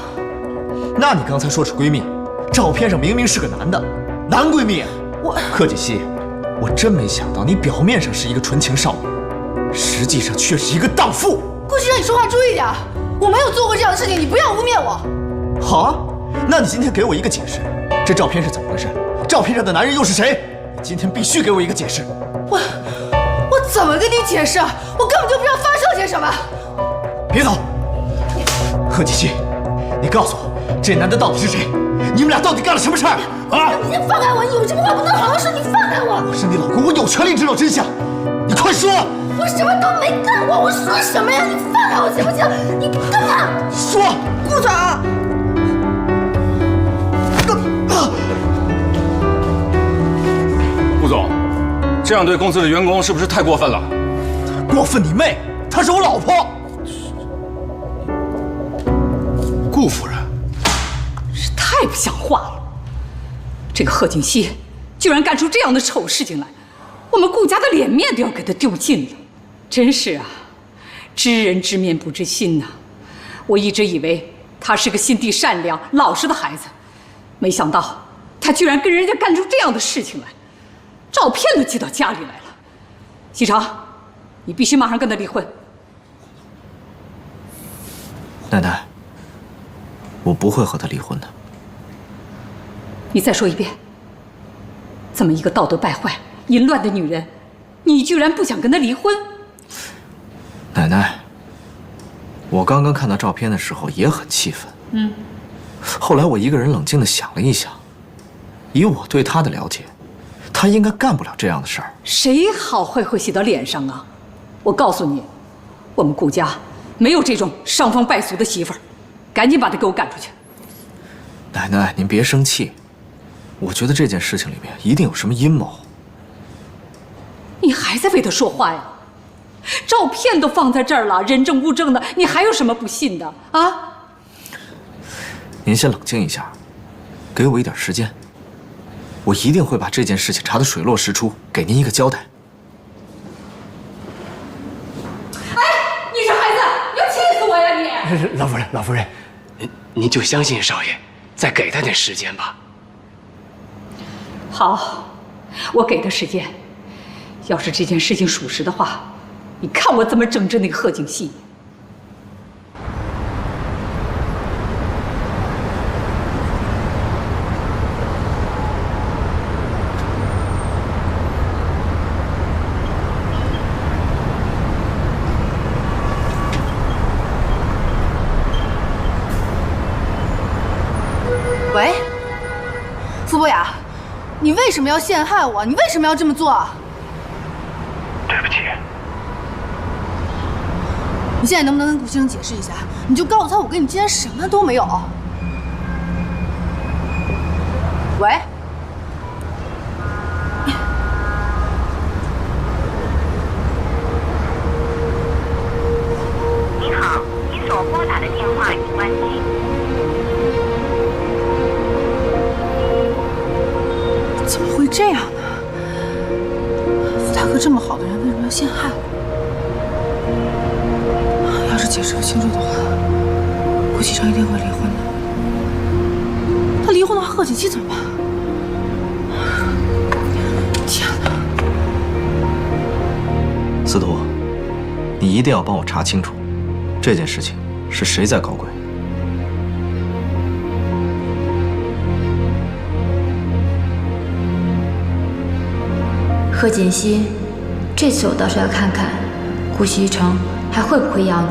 那你刚才说是闺蜜，照片上明明是个男的，男闺蜜。贺锦溪，我真没想到你表面上是一个纯情少女，实际上却是一个荡妇。顾局长，你说话注意点，我没有做过这样的事情，你不要污蔑我。好啊，那你今天给我一个解释，这照片是怎么回事？照片上的男人又是谁？你今天必须给我一个解释。我怎么跟你解释？我根本就不知道发生了些什么。别走，贺锦熙，你告诉我，这男的到底是谁？你们俩到底干了什么事儿？啊！你放开我！有什么话不能好好说，你放开我！我是你老公，我有权利知道真相。你快说！我什么都没干过，我说什么呀？你放开我行不行？你干嘛？说，顾总。顾总，这样对公司的员工是不是太过分了？过分你妹！她是我老婆。顾夫人，是太不像话了！这个贺锦熙居然干出这样的丑事情来，我们顾家的脸面都要给他丢尽了。真是啊，知人知面不知心呐！我一直以为他是个心地善良、老实的孩子，没想到他居然跟人家干出这样的事情来，照片都寄到家里来了。西城，你必须马上跟他离婚。奶奶，我不会和他离婚的。你再说一遍，这么一个道德败坏、淫乱的女人，你居然不想跟她离婚？奶奶，我刚刚看到照片的时候也很气愤。后来我一个人冷静地想了一想，以我对他的了解，他应该干不了这样的事儿。谁好坏会写到脸上啊？我告诉你，我们顾家没有这种伤风败俗的媳妇儿，赶紧把她给我赶出去。奶奶，您别生气，我觉得这件事情里面一定有什么阴谋。你还在为他说话呀？照片都放在这儿了，人证物证的，你还有什么不信的啊？您先冷静一下，给我一点时间，我一定会把这件事情查得水落石出，给您一个交代。哎，你这孩子，你要气死我呀你！老夫人，您就相信少爷，再给他点时间吧。好，我给他时间。要是这件事情属实的话，你看我怎么整治那个贺锦熙。喂，傅博雅，你为什么要陷害我？你为什么要这么做？对不起。你现在能不能跟顾先生解释一下？你就告诉他，我跟你之间什么都没有。喂。您好，您所拨打的电话已关机。怎么会这样呢？傅大哥这么好的人，为什么要陷害我？要是解释不清楚的话，顾启成一定会离婚的。他离婚的话，贺锦熙怎么办？天哪！司徒，你一定要帮我查清楚，这件事情是谁在搞鬼。贺锦熙，这次我倒是要看看顾西城还会不会要你。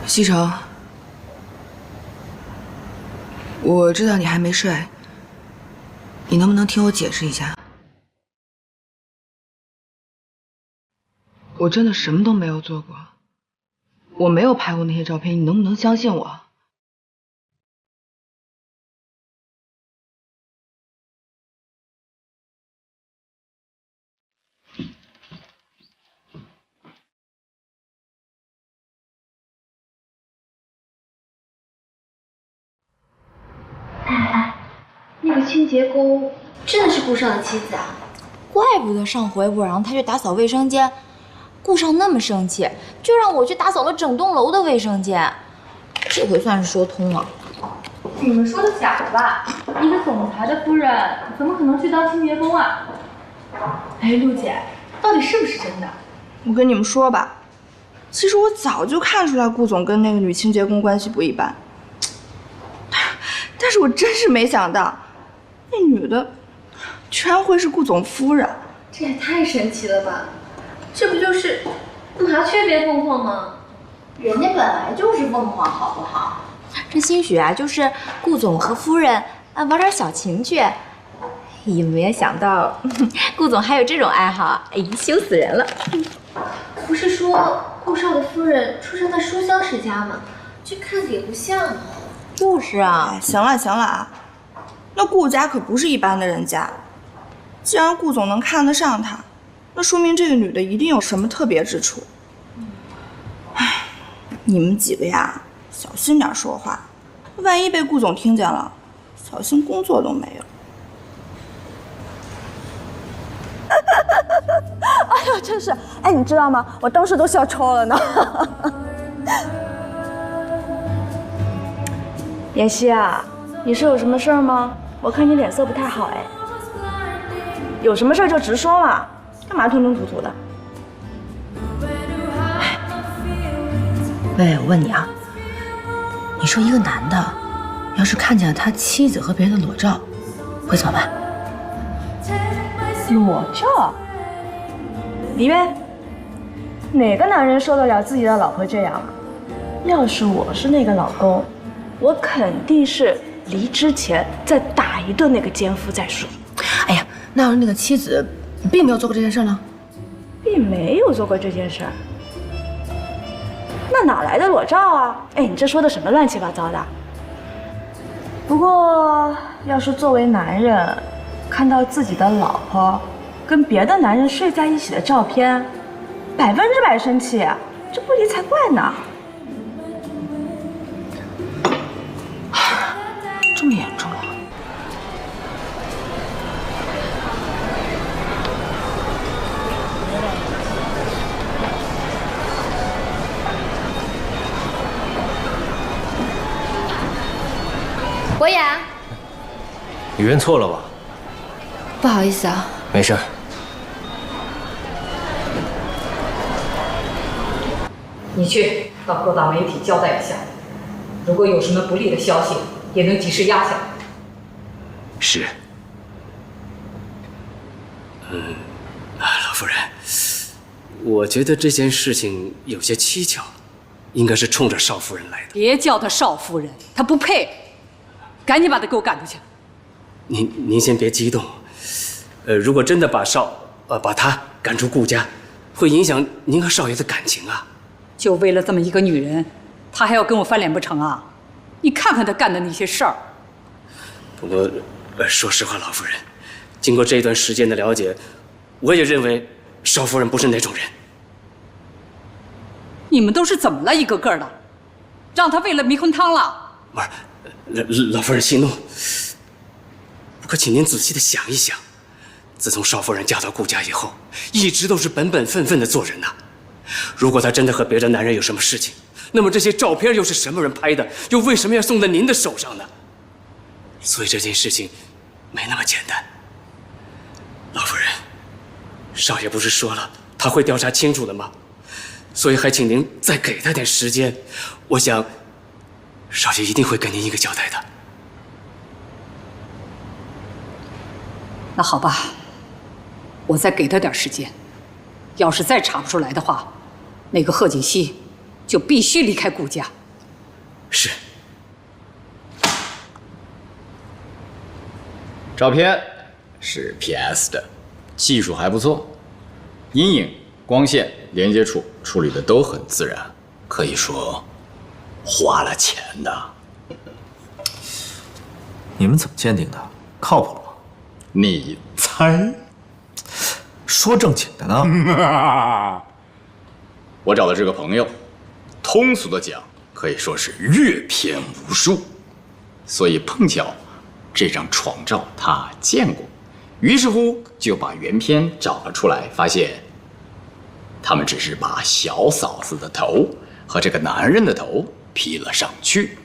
西城，我知道你还没睡，你能不能听我解释一下？我真的什么都没有做过，我没有拍过那些照片，你能不能相信我？那个清洁工真的是顾少的妻子啊？怪不得上回我让他去打扫卫生间，顾少那么生气，就让我去打扫了整栋楼的卫生间。这回算是说通了。你们说的假的吧？一个总裁的夫人怎么可能去当清洁工啊？哎，陆姐，到底是不是真的？我跟你们说吧，其实我早就看出来顾总跟那个女清洁工关系不一般，但是我真是没想到，那女的居然会是顾总夫人。这也太神奇了吧！这不就是麻雀变凤凰吗？人家本来就是凤凰，好不好？这兴许啊，就是顾总和夫人玩点小情趣。也没有想到，顾总还有这种爱好，哎，羞死人了。不是说顾少的夫人出生在书香世家吗？这看着也不像啊。就是啊。哎，行了行了啊，那顾家可不是一般的人家。既然顾总能看得上她，那说明这个女的一定有什么特别之处。唉，你们几个呀，小心点说话，万一被顾总听见了，小心工作都没有。哎呦，真是！哎，你知道吗？我当时都笑抽了呢。妍希啊，你是有什么事儿吗？我看你脸色不太好哎。有什么事儿就直说嘛，干嘛吞吞吐吐的？喂，我问你啊，你说一个男的，要是看见了他妻子和别人的裸照，会怎么办？裸照？李渊，哪个男人受得了自己的老婆这样啊？要是我是那个老公，我肯定是离之前再打一顿那个奸夫再说。哎呀，那要是那个妻子并没有做过这件事呢？并没有做过这件事，那哪来的裸照啊？哎，你这说的什么乱七八糟的？不过，要是作为男人，看到自己的老婆跟别的男人睡在一起的照片，100%生气，这不离才怪呢。这么严重啊？博雅，你认错了吧？不好意思啊。没事儿。你去到各大媒体交代一下，如果有什么不利的消息，也能及时压下来。是。老夫人，我觉得这件事情有些蹊跷，应该是冲着邵夫人来的。别叫她邵夫人，她不配。赶紧把她给我赶出去。您先别激动。如果真的把她赶出顾家，会影响您和少爷的感情啊。就为了这么一个女人，她还要跟我翻脸不成啊？你看看她干的那些事儿。不过，说实话，老夫人，经过这一段时间的了解，我也认为邵夫人不是那种人。你们都是怎么了，一个个的，让她为了迷魂汤了？不是。老夫人息怒，不过请您仔细的想一想，自从邵夫人嫁到顾家以后，一直都是本本分分的做人呐。如果她真的和别的男人有什么事情，那么这些照片又是什么人拍的？又为什么要送到您的手上呢？所以这件事情没那么简单。老夫人，少爷不是说了他会调查清楚的吗？所以还请您再给他点时间，我想少爷一定会给您一个交代的。那好吧，我再给他点时间。要是再查不出来的话，那个贺锦熙就必须离开顾家。是。照片是 PS 的，技术还不错，阴影、光线、连接处处理的都很自然，可以说花了钱的。你们怎么鉴定的？靠谱吗？你猜？说正经的呢。我找的这个朋友，通俗的讲，可以说是阅片无数，所以碰巧这张床照他见过，于是乎就把原片找了出来，发现他们只是把小嫂子的头和这个男人的头 P 了上去，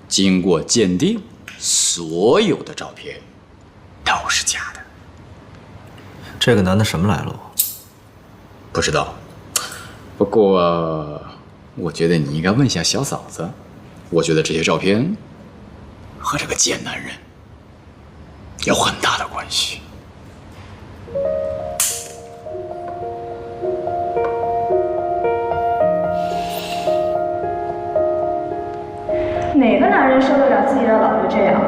经过鉴定，所有的照片都是假的。这个男的什么来路？不知道，不过我觉得你应该问一下小嫂子。我觉得这些照片和这个贱男人有很大的关系。哪个男人受得了自己的老婆这样？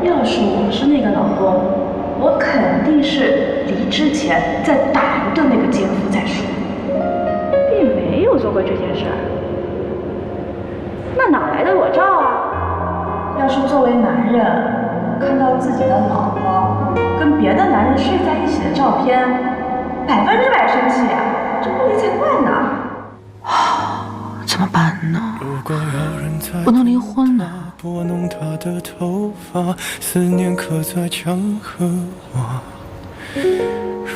要是我是那个老公，我肯定是离之前再打一顿那个奸夫再说，并没有做过这件事。那哪来的裸照啊？要是作为男人看到自己的老婆跟别的男人睡在一起的照片，100%生气啊！这不理才怪呢。怎么办呢？不能离婚呢。拨弄她的头发，思念刻在墙和瓦。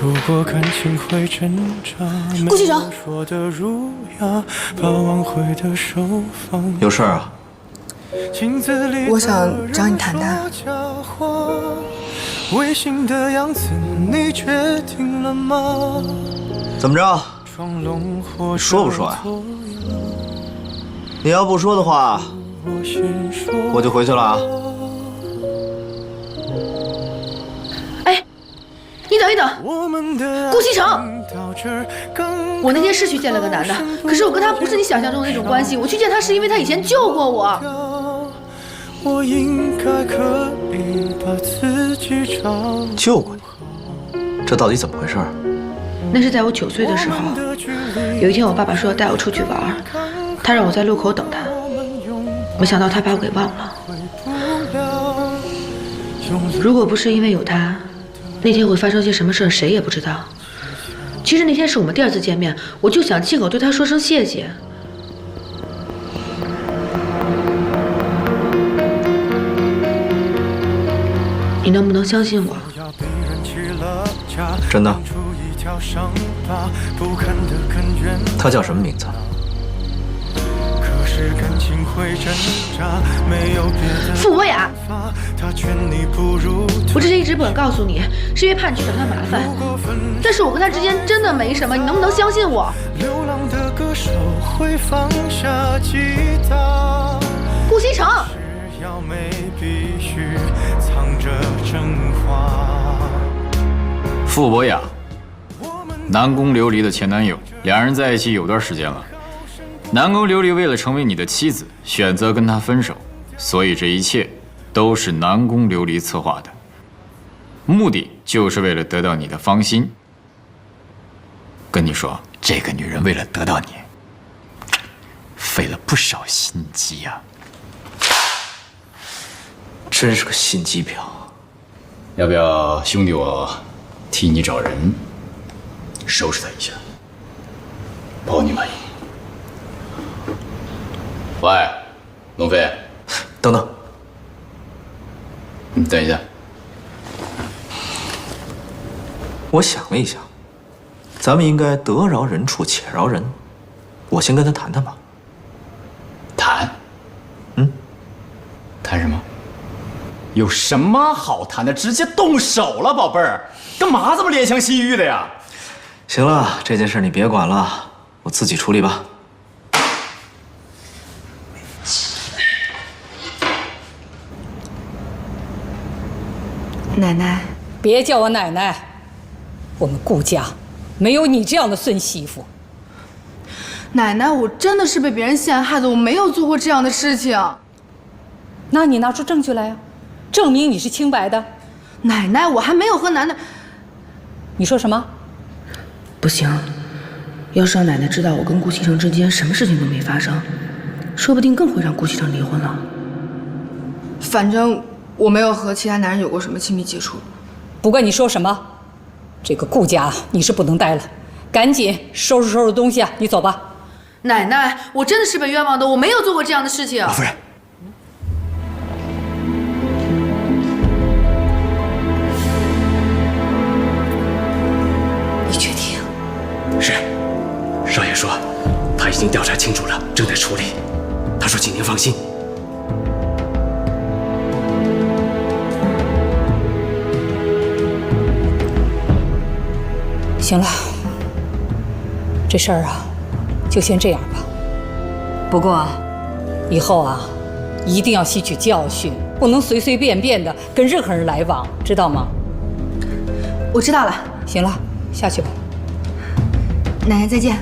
如果感情会挣扎，顾西城，说的儒雅，把挽回的手放。有事啊？我想找你谈谈。违心的样子，你决定了吗？怎么着？你说不说呀？你要不说的话，我就回去了啊。哎，你等一等，顾西城，我那天是去见了个男的，可是我跟他不是你想象中的那种关系。我去见他是因为他以前救过我。我应该可以把自己找。救过你？这到底怎么回事？那是在我9岁的时候，有一天我爸爸说要带我出去玩，他让我在路口等他，没想到他把我给忘了。如果不是因为有他，那天会发生些什么事谁也不知道。其实那天是我们第2次见面，我就想亲口对他说声谢谢。你能不能相信我？真的。他叫什么名字？傅博雅。我之前一直不敢告诉你，是因为怕你去找他麻烦。但是我跟他之间真的没什么，你能不能相信我？顾西城。傅博雅，南宫琉璃的前男友，两人在一起有段时间了。南宫琉璃为了成为你的妻子，选择跟他分手，所以这一切都是南宫琉璃策划的，目的就是为了得到你的芳心。跟你说，这个女人为了得到你，费了不少心机呀。真是个心机婊。要不要兄弟我替你找人收拾他一下，保你满意。喂，龙飞，等等，你等一下。我想了一下，咱们应该得饶人处且饶人。我先跟他谈谈吧。谈？谈什么？有什么好谈的？直接动手了，宝贝儿，干嘛这么怜香惜玉的呀？行了，这件事你别管了，我自己处理吧。奶奶，别叫我奶奶，我们顾家没有你这样的孙媳妇。奶奶，我真的是被别人陷害的，我没有做过这样的事情。那你拿出证据来呀，证明你是清白的。奶奶，我还没有和男的。你说什么？不行，要是让奶奶知道我跟顾西城之间什么事情都没发生，说不定更会让顾西城离婚了。反正我没有和其他男人有过什么亲密接触。不管你说什么，这个顾家你是不能待了，赶紧收拾收拾东西啊，你走吧。奶奶，我真的是被冤枉的，我没有做过这样的事情。老夫人，经调查清楚了，正在处理。他说请您放心。行了，这事儿啊，就先这样吧。不过，以后啊，一定要吸取教训，不能随随便便的跟任何人来往，知道吗？我知道了。行了，下去吧。奶奶再见，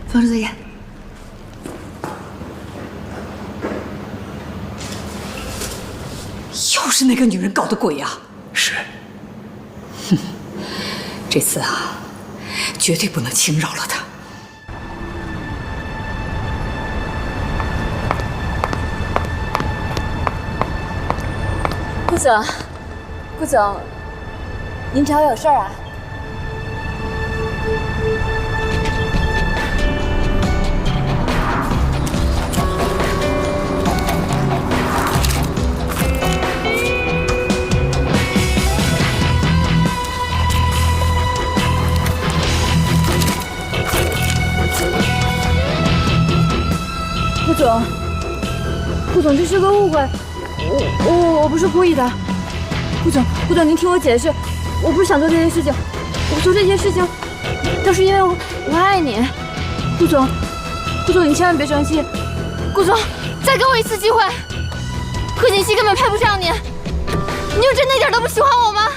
方叔再见。又是那个女人搞的鬼呀！是。哼，这次啊，绝对不能轻饶了她。顾总，顾总，您找我有事儿啊？顾总，这是个误会，我不是故意的。顾总，您听我解释，我不是想做这些事情，我做这些事情都是因为我爱你。顾总，你千万别生气。顾总，再给我一次机会，贺锦熙根本配不上你，你就真的一点都不喜欢我吗？